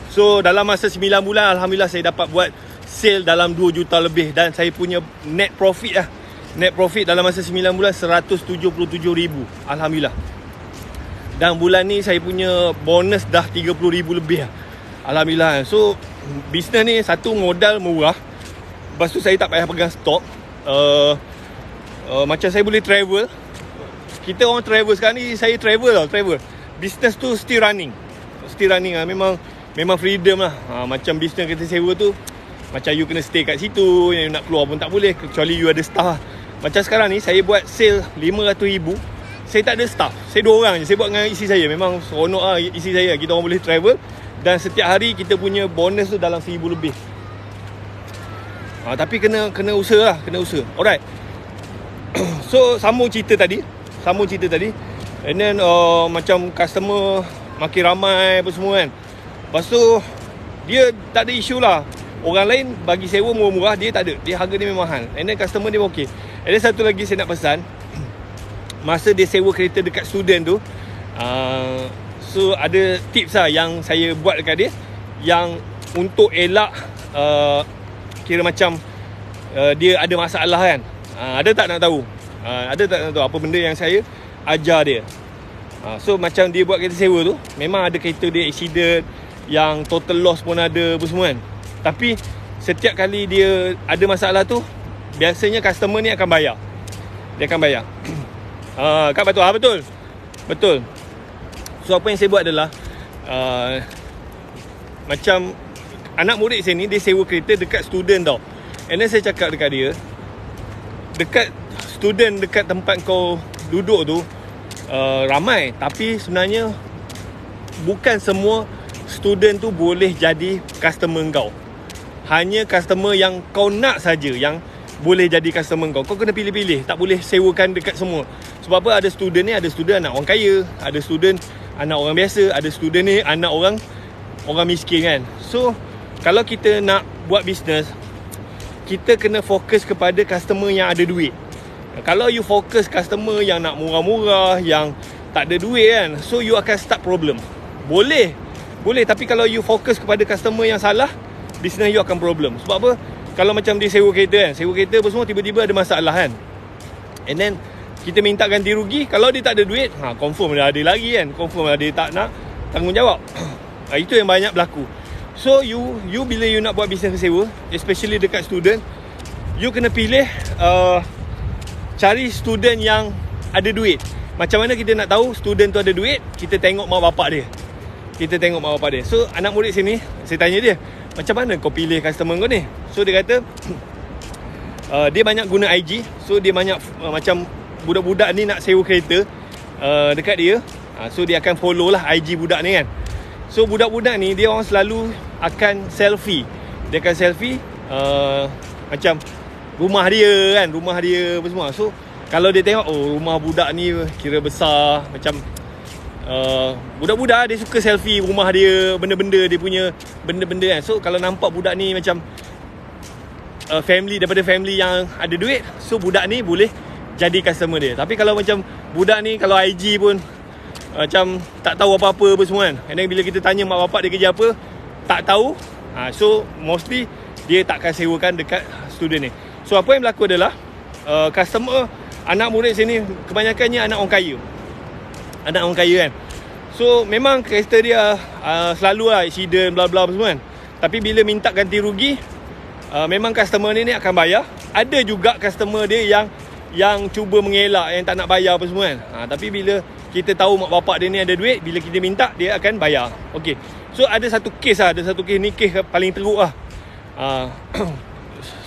A: So dalam masa 9 bulan alhamdulillah saya dapat buat sale dalam 2 juta lebih. Dan saya punya net profit dalam masa 9 bulan RM177,000, alhamdulillah. Dan bulan ni saya punya bonus dah RM30,000 lebih lah, alhamdulillah. So bisnes ni satu, modal murah. Lepas tu saya tak payah pegang stok. Macam saya boleh travel. Kita orang travel sekarang ni, saya travel. Bisnes tu still running lah. Memang freedom lah. Macam bisnes kita sewa tu, macam you kena stay kat situ, you nak keluar pun tak boleh kecuali you ada staff. Macam sekarang ni saya buat sale RM500,000. Saya tak ada staff, saya 2 orang je. Saya buat dengan isteri saya. Memang seronok lah isteri saya. Kita orang boleh travel. Dan setiap hari kita punya bonus tu dalam RM1,000 lebih. Tapi kena usaha lah. Alright. So sambung cerita tadi. And then macam customer makin ramai apa semua kan. Lepas tu dia tak ada isu lah. Orang lain bagi sewa murah-murah, dia tak ada. Dia harga dia memang mahal. And then customer dia okey. And then satu lagi saya nak pesan, masa dia sewa kereta dekat student tu, so ada tips lah yang saya buat dekat dia, yang untuk elak kira macam dia ada masalah kan. Ada tak nak tahu apa benda yang saya ajar dia? So macam dia buat kereta sewa tu, memang ada kereta dia accident, yang total loss pun ada apa semua kan. Tapi setiap kali dia ada masalah tu, biasanya customer ni akan bayar. Dia akan bayar. Kak betul? Betul. So apa yang saya buat adalah macam anak murid saya ni, dia sewa kereta dekat student tau. And then saya cakap dekat dia, dekat student, dekat tempat kau duduk tu ramai. Tapi sebenarnya bukan semua student tu boleh jadi customer kau. Hanya customer yang kau nak saja yang boleh jadi customer kau. Kau kena pilih-pilih. Tak boleh sewakan dekat semua. Sebab apa, ada student ni, ada student anak orang kaya, ada student anak orang biasa, ada student ni anak orang miskin kan. So kalau kita nak buat bisnes, kita kena fokus kepada customer yang ada duit. Kalau you fokus customer yang nak murah-murah, yang tak ada duit kan, so you akan start problem. Boleh, tapi kalau you fokus kepada customer yang salah, bisnes you akan problem. Sebab apa? Kalau macam dia sewa kereta apa semua, tiba-tiba ada masalah kan. And then kita minta ganti rugi. Kalau dia tak ada duit, confirm dia ada lagi kan. Confirm dia tak nak tanggungjawab. Itu yang banyak berlaku. So you bila you nak buat bisnes sewa, especially dekat student, you kena pilih cari student yang ada duit. Macam mana kita nak tahu student tu ada duit? Kita tengok mak bapak dia. So anak murid sini, saya tanya dia, macam mana kau pilih customer kau ni? So dia kata dia banyak guna IG. So dia banyak macam budak-budak ni nak sewa kereta dekat dia. So dia akan follow lah IG budak ni kan. So budak-budak ni dia orang selalu akan selfie. Dia akan selfie macam rumah dia kan, rumah dia apa semua. So kalau dia tengok, oh rumah budak ni kira besar, macam budak-budak dia suka selfie rumah dia, benda-benda dia punya benda-benda kan. So kalau nampak budak ni macam family, daripada family yang ada duit, so budak ni boleh jadi customer dia. Tapi kalau macam budak ni, kalau IG pun macam tak tahu apa-apa apa semua kan, and then bila kita tanya mak bapak dia kerja apa, tak tahu, so mostly dia takkan sewakan dekat student ni. So apa yang berlaku adalah customer anak murid sini kebanyakannya anak orang kaya kan. So memang kereta dia selalu lah accident bla bla semua kan. Tapi bila minta ganti rugi, memang customer ni akan bayar. Ada juga customer dia yang cuba mengelak, yang tak nak bayar apa semua kan. Tapi bila kita tahu mak bapak dia ni ada duit, bila kita minta dia akan bayar. Okay, so ada satu kes ni, kes paling teruk lah.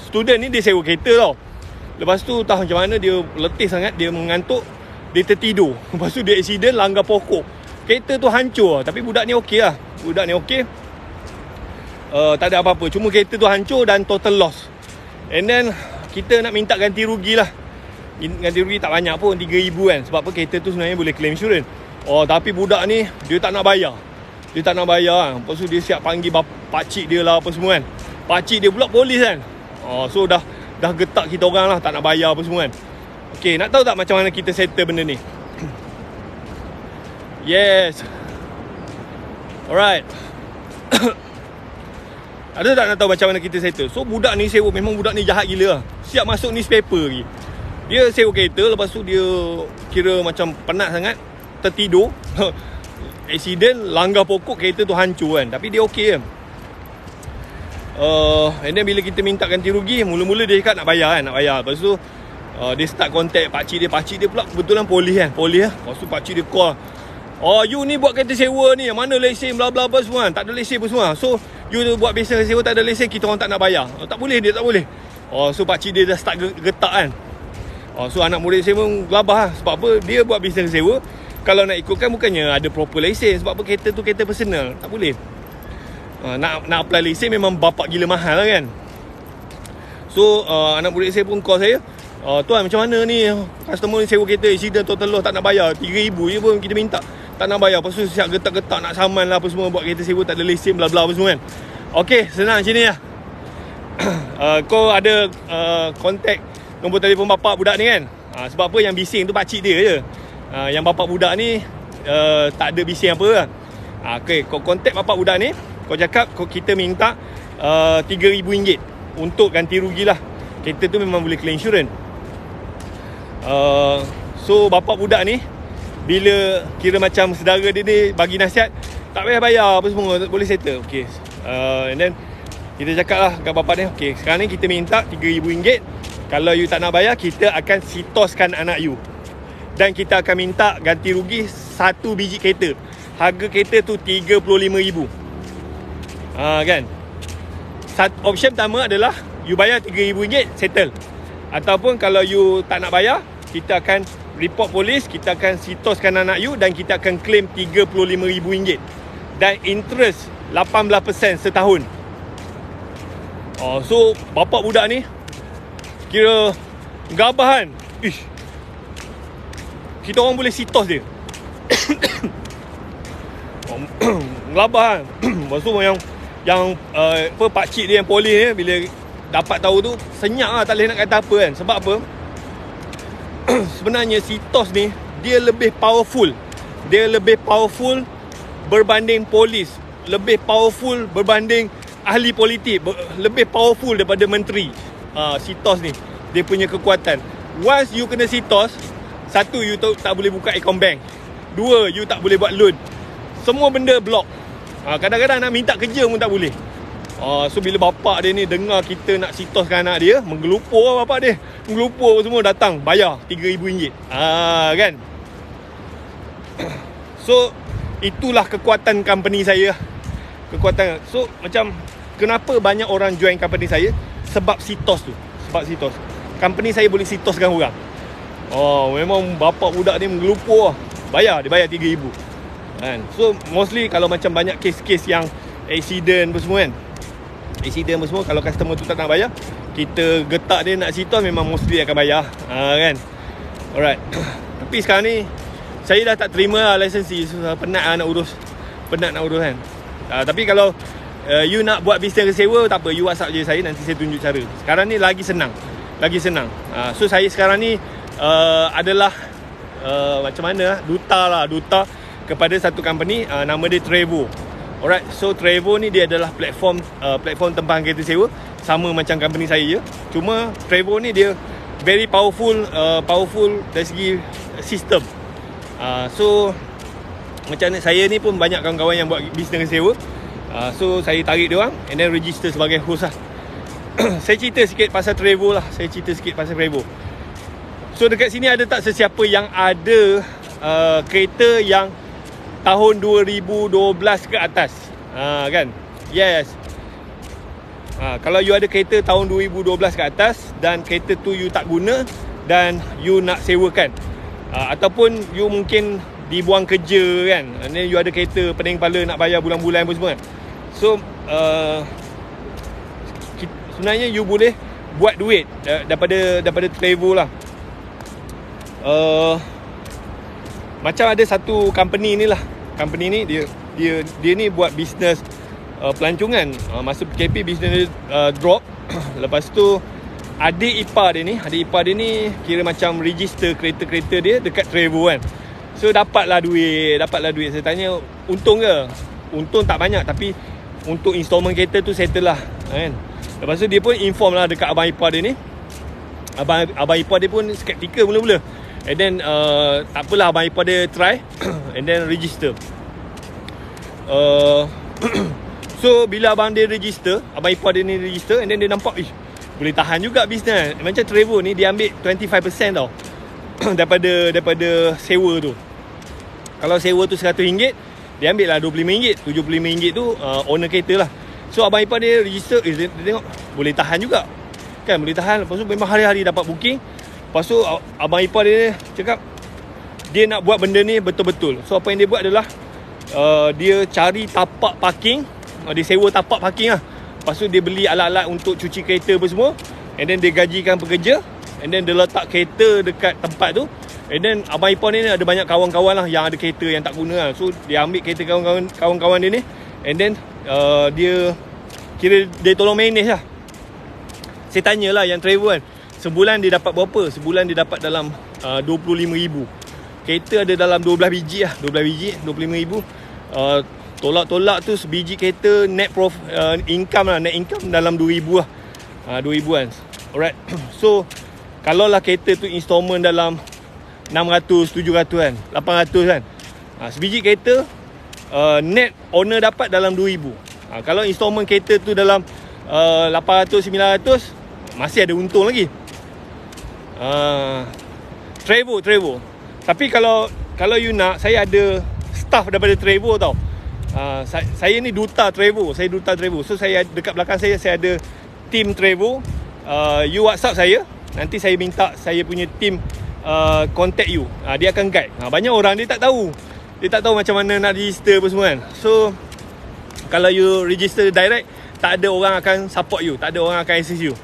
A: Student ni dia sewa kereta tau. Lepas tu tahu macam mana, dia letih sangat, dia mengantuk, dia tertidur. Lepas tu dia accident, langgar pokok. Kereta tu hancur lah. Tapi budak ni okey lah. Tak ada apa-apa. Cuma kereta tu hancur dan total loss. And then kita nak minta ganti rugi lah. Ganti rugi tak banyak pun, 3,000 kan. Sebab apa, kereta tu sebenarnya boleh claim insurans. Tapi budak ni dia tak nak bayar. Kan. Lepas tu dia siap panggil pakcik dia lah apa semua kan. Pakcik dia pula polis kan. So dah getak kita orang lah, tak nak bayar apa semua kan. Okay, nak tahu tak macam mana kita settle benda ni? Yes. Alright. Ada tak nak tahu macam mana kita settle? So budak ni sewa, memang budak ni jahat gila lah. Siap masuk newspaper lagi. Dia sewa kereta, lepas tu dia kira macam penat sangat, tertidur. Accident, langgar pokok, kereta tu hancur kan. Tapi dia okey kan. And then bila kita minta ganti rugi, mula-mula dia cakap nak bayar. Lepas tu dia start contact pakcik dia pula kebetulan polis kan. Lepas tu pakcik dia call, you ni buat kereta sewa ni, mana lesen bla bla apa semua kan? Tak ada lesen apa semua. So you buat bisnes sewa tak ada lesen, kita orang tak nak bayar. Tak boleh. So pakcik dia dah start getak kan. So anak murid saya pun gelabah lah. Sebab apa, dia buat bisnes sewa, kalau nak ikutkan bukannya ada proper lesen. Sebab apa, kereta tu kereta personal, tak boleh. Nak apply lesen memang bapak gila mahal lah kan. So anak murid saya pun call saya, tuan macam mana ni, customer ni sewa kereta accident total loss, tak nak bayar, 3,000 je pun kita minta, tak nak bayar. Lepas tu siap getak-getak nak saman lah apa semua, buat kereta sewa tak ada lesen bla bla apa semua kan. Okay, senang macam ni lah. Kau ada contact nombor telefon bapak budak ni kan. Sebab apa, yang bising tu pakcik dia je. Yang bapak budak ni tak ada bising apa lah. Okay, kau contact bapak budak ni, kau cakap kita minta RM3,000 untuk ganti rugi lah. Kereta tu memang boleh claim insurans. So bapak budak ni, bila kira macam saudara dia ni bagi nasihat, tak payah bayar apa semua, boleh settle. Okay, and then kita cakap lah kat bapak ni, okay, sekarang ni kita minta RM3,000. Kalau you tak nak bayar, kita akan sitoskan anak you. Dan kita akan minta ganti rugi 1 biji kereta. Harga kereta tu RM35,000. Kan? Option pertama adalah you bayar RM3,000, settle. Ataupun kalau you tak nak bayar, kita akan report polis, kita akan sitoskan anak you dan kita akan claim RM35,000. Dan interest 18% setahun. So bapak budak ni kira gabahan. Kita orang boleh sitos dia. Gelabah kan. Lepas tu yang pakcik dia yang polis ni, bila dapat tahu tu senyap lah, tak boleh nak kata apa kan. Sebab apa, sebenarnya sitos ni dia lebih powerful berbanding polis, lebih powerful berbanding ahli politik, lebih powerful daripada menteri. Sitos ni dia punya kekuatan. Once you kena sitos, satu, you tak boleh buka account bank. Dua, you tak boleh buat loan. Semua benda block. Kadang-kadang nak minta kerja pun tak boleh. So bila bapak dia ni dengar kita nak sitoskan anak dia, menggelupur lah bapak dia. Menggelupur semua, datang bayar RM3,000. Kan. So itulah kekuatan company saya. Kekuatan. So macam kenapa banyak orang join company saya? Sebab sitos tu. Sebab sitos. Company saya boleh sitoskan orang. Memang bapak budak ni menggelupur. Dia bayar RM3,000 kan. So mostly kalau macam banyak kes-kes yang accident apa semua kan, accident apa semua, kalau customer tu tak nak bayar, kita getak dia nak sitos, memang mostly akan bayar. Kan. Alright. Tapi sekarang ni saya dah tak terima lah lisensi. Penat lah nak urus kan. Tapi kalau you nak buat bisnes sewa, tak apa, you WhatsApp je saya, nanti saya tunjuk cara. Sekarang ni lagi senang. So saya sekarang ni adalah macam mana, duta kepada satu company, nama dia Trevo. Alright, so Trevo ni dia adalah platform tempahan kereta sewa, sama macam company saya je. Cuma Trevo ni dia very powerful dari segi sistem. So macam ni, saya ni pun banyak kawan-kawan yang buat bisnes sewa. So saya tarik dia orang and then register sebagai host lah. Saya cerita sikit pasal Trevo. So dekat sini ada tak sesiapa yang ada kereta yang tahun 2012 ke atas? Kan? Yes. Kalau you ada kereta tahun 2012 ke atas dan kereta tu you tak guna dan you nak sewakan, ataupun you mungkin dibuang kerja kan, and then you ada kereta pening kepala nak bayar bulan-bulan apa semua kan. So sebenarnya you boleh buat duit daripada Trevo lah. Macam ada satu company ni lah. Company ni dia ni buat bisnes pelancongan. Masa PKP bisnes drop. Lepas tu adik ipar dia ni kira macam register kereta-kereta dia dekat Trevo kan. So dapatlah duit. Saya tanya, untung ke? Untung tak banyak, tapi untuk installment kereta tu settle lah kan. Lepas tu dia pun inform lah dekat abang ipar dia ni. Abang ipar dia pun skeptikal mula-mula. And then tak apalah, abang ipar dia try and then register. So bila abang ipar dia ni register, and then dia nampak boleh tahan juga bisnes. Macam Trevo ni dia ambil 25% tau daripada sewa tu. Kalau sewa tu RM100, dia ambil lah RM25. RM75 tu owner kereta lah. So abang ipar dia register, dia tengok boleh tahan juga kan, boleh tahan. Lepas tu memang hari-hari dapat booking. Lepas tu abang ipar dia cakap dia nak buat benda ni betul-betul. So apa yang dia buat adalah dia cari tapak parking, dia sewa tapak parking lah. Lepas tu dia beli alat-alat untuk cuci kereta apa semua, and then dia gajikan pekerja, and then dia letak kereta dekat tempat tu. And then abang ipar ni ada banyak kawan-kawan lah yang ada kereta yang tak guna lah. So dia ambil kereta kawan-kawan dia ni, and then dia kira dia tolong manage lah. Saya tanyalah yang Trevo kan, sebulan dia dapat berapa? Sebulan dia dapat dalam RM25,000. Kereta ada dalam 12 biji lah. 12 biji RM25,000. Tolak-tolak tu sebiji kereta net income lah. Net income dalam RM2,000 lah. RM2,000 kan. Alright. So kalaulah kereta tu installment dalam 600, 700 kan, 800 kan, sebiji kereta net owner dapat dalam RM2,000. Kalau installment kereta tu dalam 800, 900, masih ada untung lagi. Trevo. Tapi kalau you nak, saya ada staff daripada Trevo tau. Saya ni duta Trevo. So saya dekat belakang saya ada team Trevo. You WhatsApp saya, nanti saya minta saya punya team contact you. Dia akan guide. Banyak orang dia tak tahu macam mana nak register apa semua kan. So kalau you register direct, tak ada orang akan support you, tak ada orang akan assist you.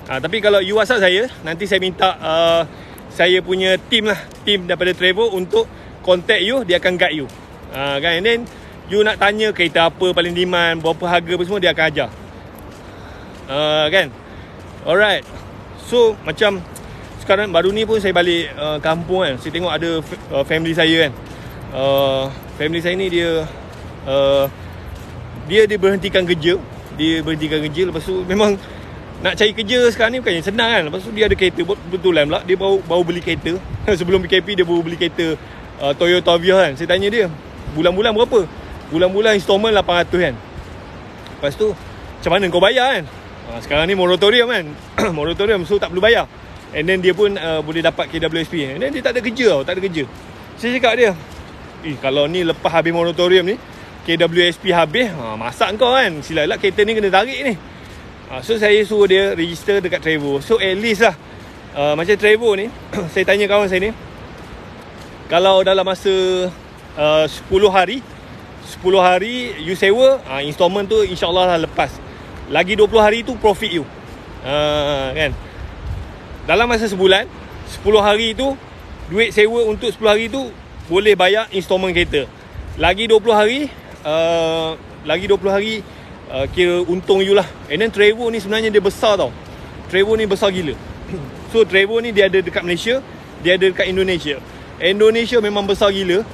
A: Tapi kalau you WhatsApp saya, nanti saya minta saya punya team daripada Trevo untuk contact you. Dia akan guide you kan. And then you nak tanya kereta apa paling demand, berapa harga apa semua, dia akan ajar kan. Alright. So macam sekarang baru ni pun saya balik kampung kan. Saya tengok ada family saya kan. Family saya ni dia berhentikan kerja. Lepas tu memang nak cari kerja sekarang ni bukannya senang kan. Lepas tu dia ada kereta, betulan pula dia baru beli kereta. Sebelum PKP dia baru beli kereta Toyota Avia kan. Saya tanya dia, bulan-bulan berapa? bulan-bulan installment 800 kan. Lepas tu macam mana kau bayar kan? Sekarang ni moratorium kan. Moratorium, so tak perlu bayar. And then dia pun boleh dapat KWSP. And then dia tak ada kerja tau, tak ada kerja. Saya cakap dia, kalau ni lepas habis moratorium ni, KWSP habis, masak kau kan. Silap-silap kereta ni kena tarik ni. So saya suruh dia register dekat Trevo. So at least lah, macam Trevo ni, saya tanya kawan saya ni, kalau dalam masa 10 hari you sewa, installment tu insyaAllah lah lepas. Lagi 20 hari tu profit you, kan. Dalam masa sebulan, 10 hari tu duit sewa untuk 10 hari tu boleh bayar installment kereta. Lagi 20 hari kira untung you lah. And then Trevo ni sebenarnya dia besar tau. Trevo ni besar gila. So Trevo ni dia ada dekat Malaysia, dia ada dekat Indonesia. Indonesia memang besar gila.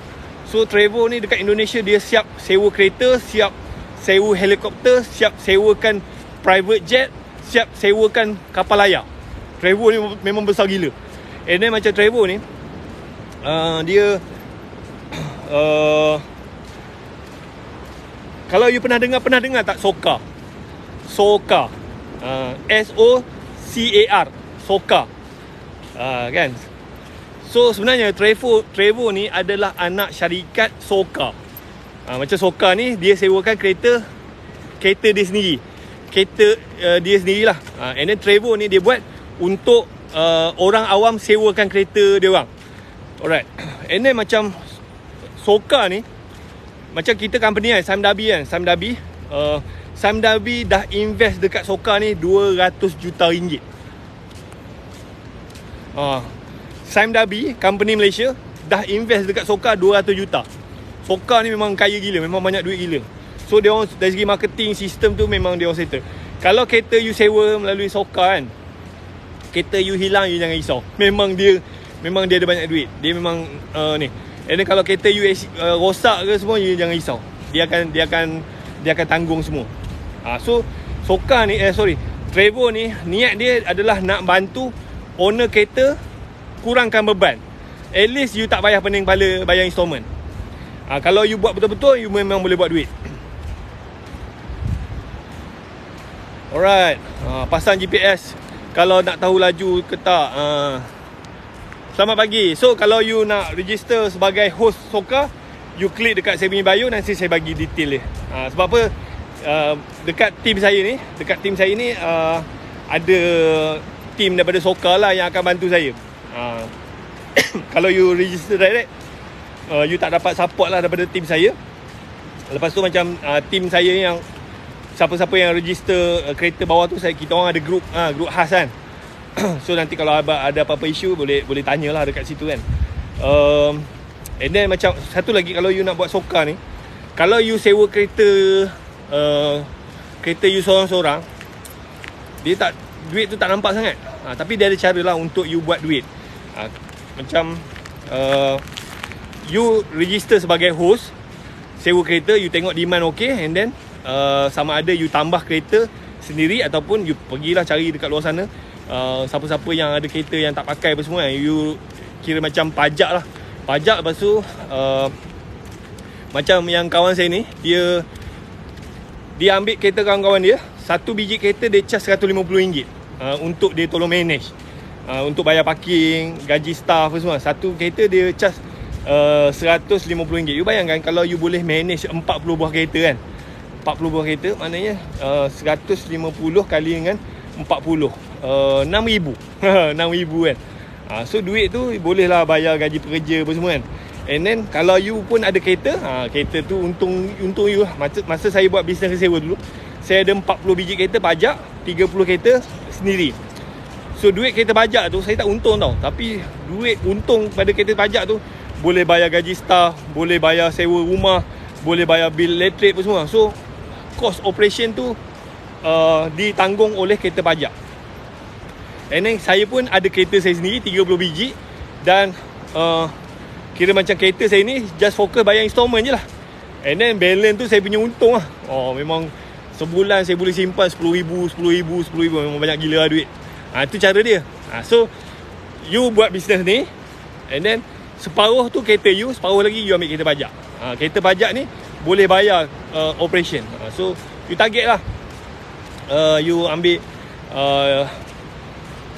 A: So Trevo ni dekat Indonesia dia siap sewa kereta, siap sewa helikopter, siap sewakan private jet, siap sewakan kapal layar. Trevo ni memang besar gila. And then macam Trevo ni, dia kalau you pernah dengar tak Socar? Socar, SOCAR, Socar, kan. So sebenarnya Trevo ni adalah anak syarikat Socar. Macam Socar ni dia sewakan kereta dia sendiri. Kereta dia sendirilah. And then Trevo ni dia buat untuk orang awam sewakan kereta dia orang. Alright. And then macam Socar ni, macam kita company kan, Sime Darby dah invest dekat Socar ni 200 juta ringgit. Sime Darby, company Malaysia, dah invest dekat Socar 200 juta. Socar ni memang kaya gila, memang banyak duit gila. So dia orang dari segi marketing sistem tu memang dia orang settle. Kalau kereta you sewa melalui Socar kan, kereta you hilang, you jangan risau. Memang dia ada banyak duit. Dia memang ni. And then kalau kereta you rosak ke semua, you jangan risau. Dia akan tanggung semua. So Socar ni Trevo ni niat dia adalah nak bantu owner kereta kurangkan beban. At least you tak payah pening kepala bayar installment. Kalau you buat betul-betul, you memang boleh buat duit. Alright. Pasang GPS kalau nak tahu laju ke tak. Selamat pagi. So kalau you nak register sebagai host Socar, you klik dekat saya punya bio, nanti saya bagi detail dia. Sebab apa? Dekat team saya ni ada team daripada Socar lah yang akan bantu saya. Kalau you register direct, you tak dapat support lah daripada team saya. Lepas tu macam team saya yang siapa-siapa yang register kereta bawah tu, kita orang ada group khas kan. So nanti kalau ada apa-apa isu, boleh tanyalah dekat situ kan. And then macam satu lagi, kalau you nak buat Socar ni, kalau you sewa kereta you seorang-seorang, duit tu tak nampak sangat. Tapi dia ada cara lah untuk you buat duit. Macam you register sebagai host, sewa kereta, you tengok demand okay, and then sama ada you tambah kereta sendiri ataupun you pergilah cari dekat luar sana, siapa-siapa yang ada kereta yang tak pakai apa semua, you kira macam pajak lah. Pajak, lepas tu macam yang kawan saya ni, dia ambil kereta kawan-kawan dia, satu biji kereta dia charge RM150 untuk dia tolong manage, untuk bayar parking, gaji staff apa semua. Satu kereta dia charge RM150. You bayangkan kalau you boleh manage 40 buah kereta kan, 40 buah kereta, maknanya 150 kali dengan 40, 6,000 6,000 kan. So duit tu boleh lah bayar gaji pekerja apa semua kan. And then kalau you pun ada kereta, kereta tu untung you lah. Masa saya buat bisnes sewa dulu, saya ada 40 biji kereta pajak, 30 kereta sendiri. So duit kereta pajak tu saya tak untung tau, tapi duit untung pada kereta pajak tu boleh bayar gaji staff, boleh bayar sewa rumah, boleh bayar bil elektrik apa semua. So cost operation tu ditanggung oleh kereta pajak. And then saya pun ada kereta saya sendiri 30 biji. Dan kira macam kereta saya ni just fokus bayar installment je lah. And then balance tu saya punya untung lah. Memang sebulan saya boleh simpan RM10,000 memang banyak gila lah duit. Itu cara dia. So you buat bisnes ni, and then separuh tu kereta you, separuh lagi you ambil kereta pajak. Kereta pajak ni boleh bayar operation. So you target lah, you ambil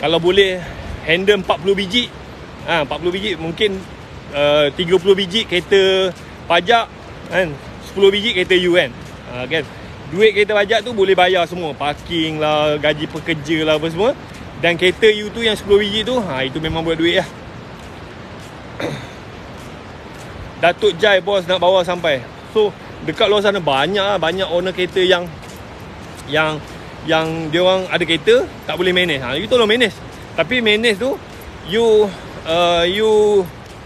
A: kalau boleh handle 40 biji, 40 biji mungkin 30 biji kereta pajak kan, 10 biji kereta you kan. Kan duit kereta pajak tu boleh bayar semua, parking lah, gaji pekerja lah, apa semua. Dan kereta you tu yang 10 biji tu, itu memang buat duit lah. Datuk Jai bos nak bawa sampai. So dekat luar sana banyak owner kereta yang dia orang ada kereta tak boleh manage. You tolong manage. Tapi manage tu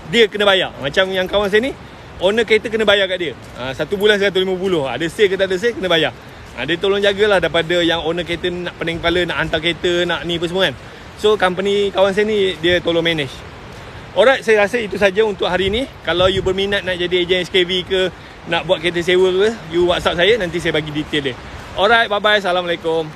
A: dia kena bayar. Macam yang kawan saya ni, owner kereta kena bayar kat dia. 1 bulan 150. Ada sale ke tak ada sale, kena bayar. Dia tolong jagalah daripada yang owner kereta nak pening kepala, nak hantar kereta, nak ni apa semua kan. So company kawan saya ni dia tolong manage. Alright, saya rasa itu saja untuk hari ni. Kalau you berminat nak jadi ejen SKV ke, nak buat kereta sewa ke, you WhatsApp saya, nanti saya bagi detail dia. Alright, bye-bye. Assalamualaikum.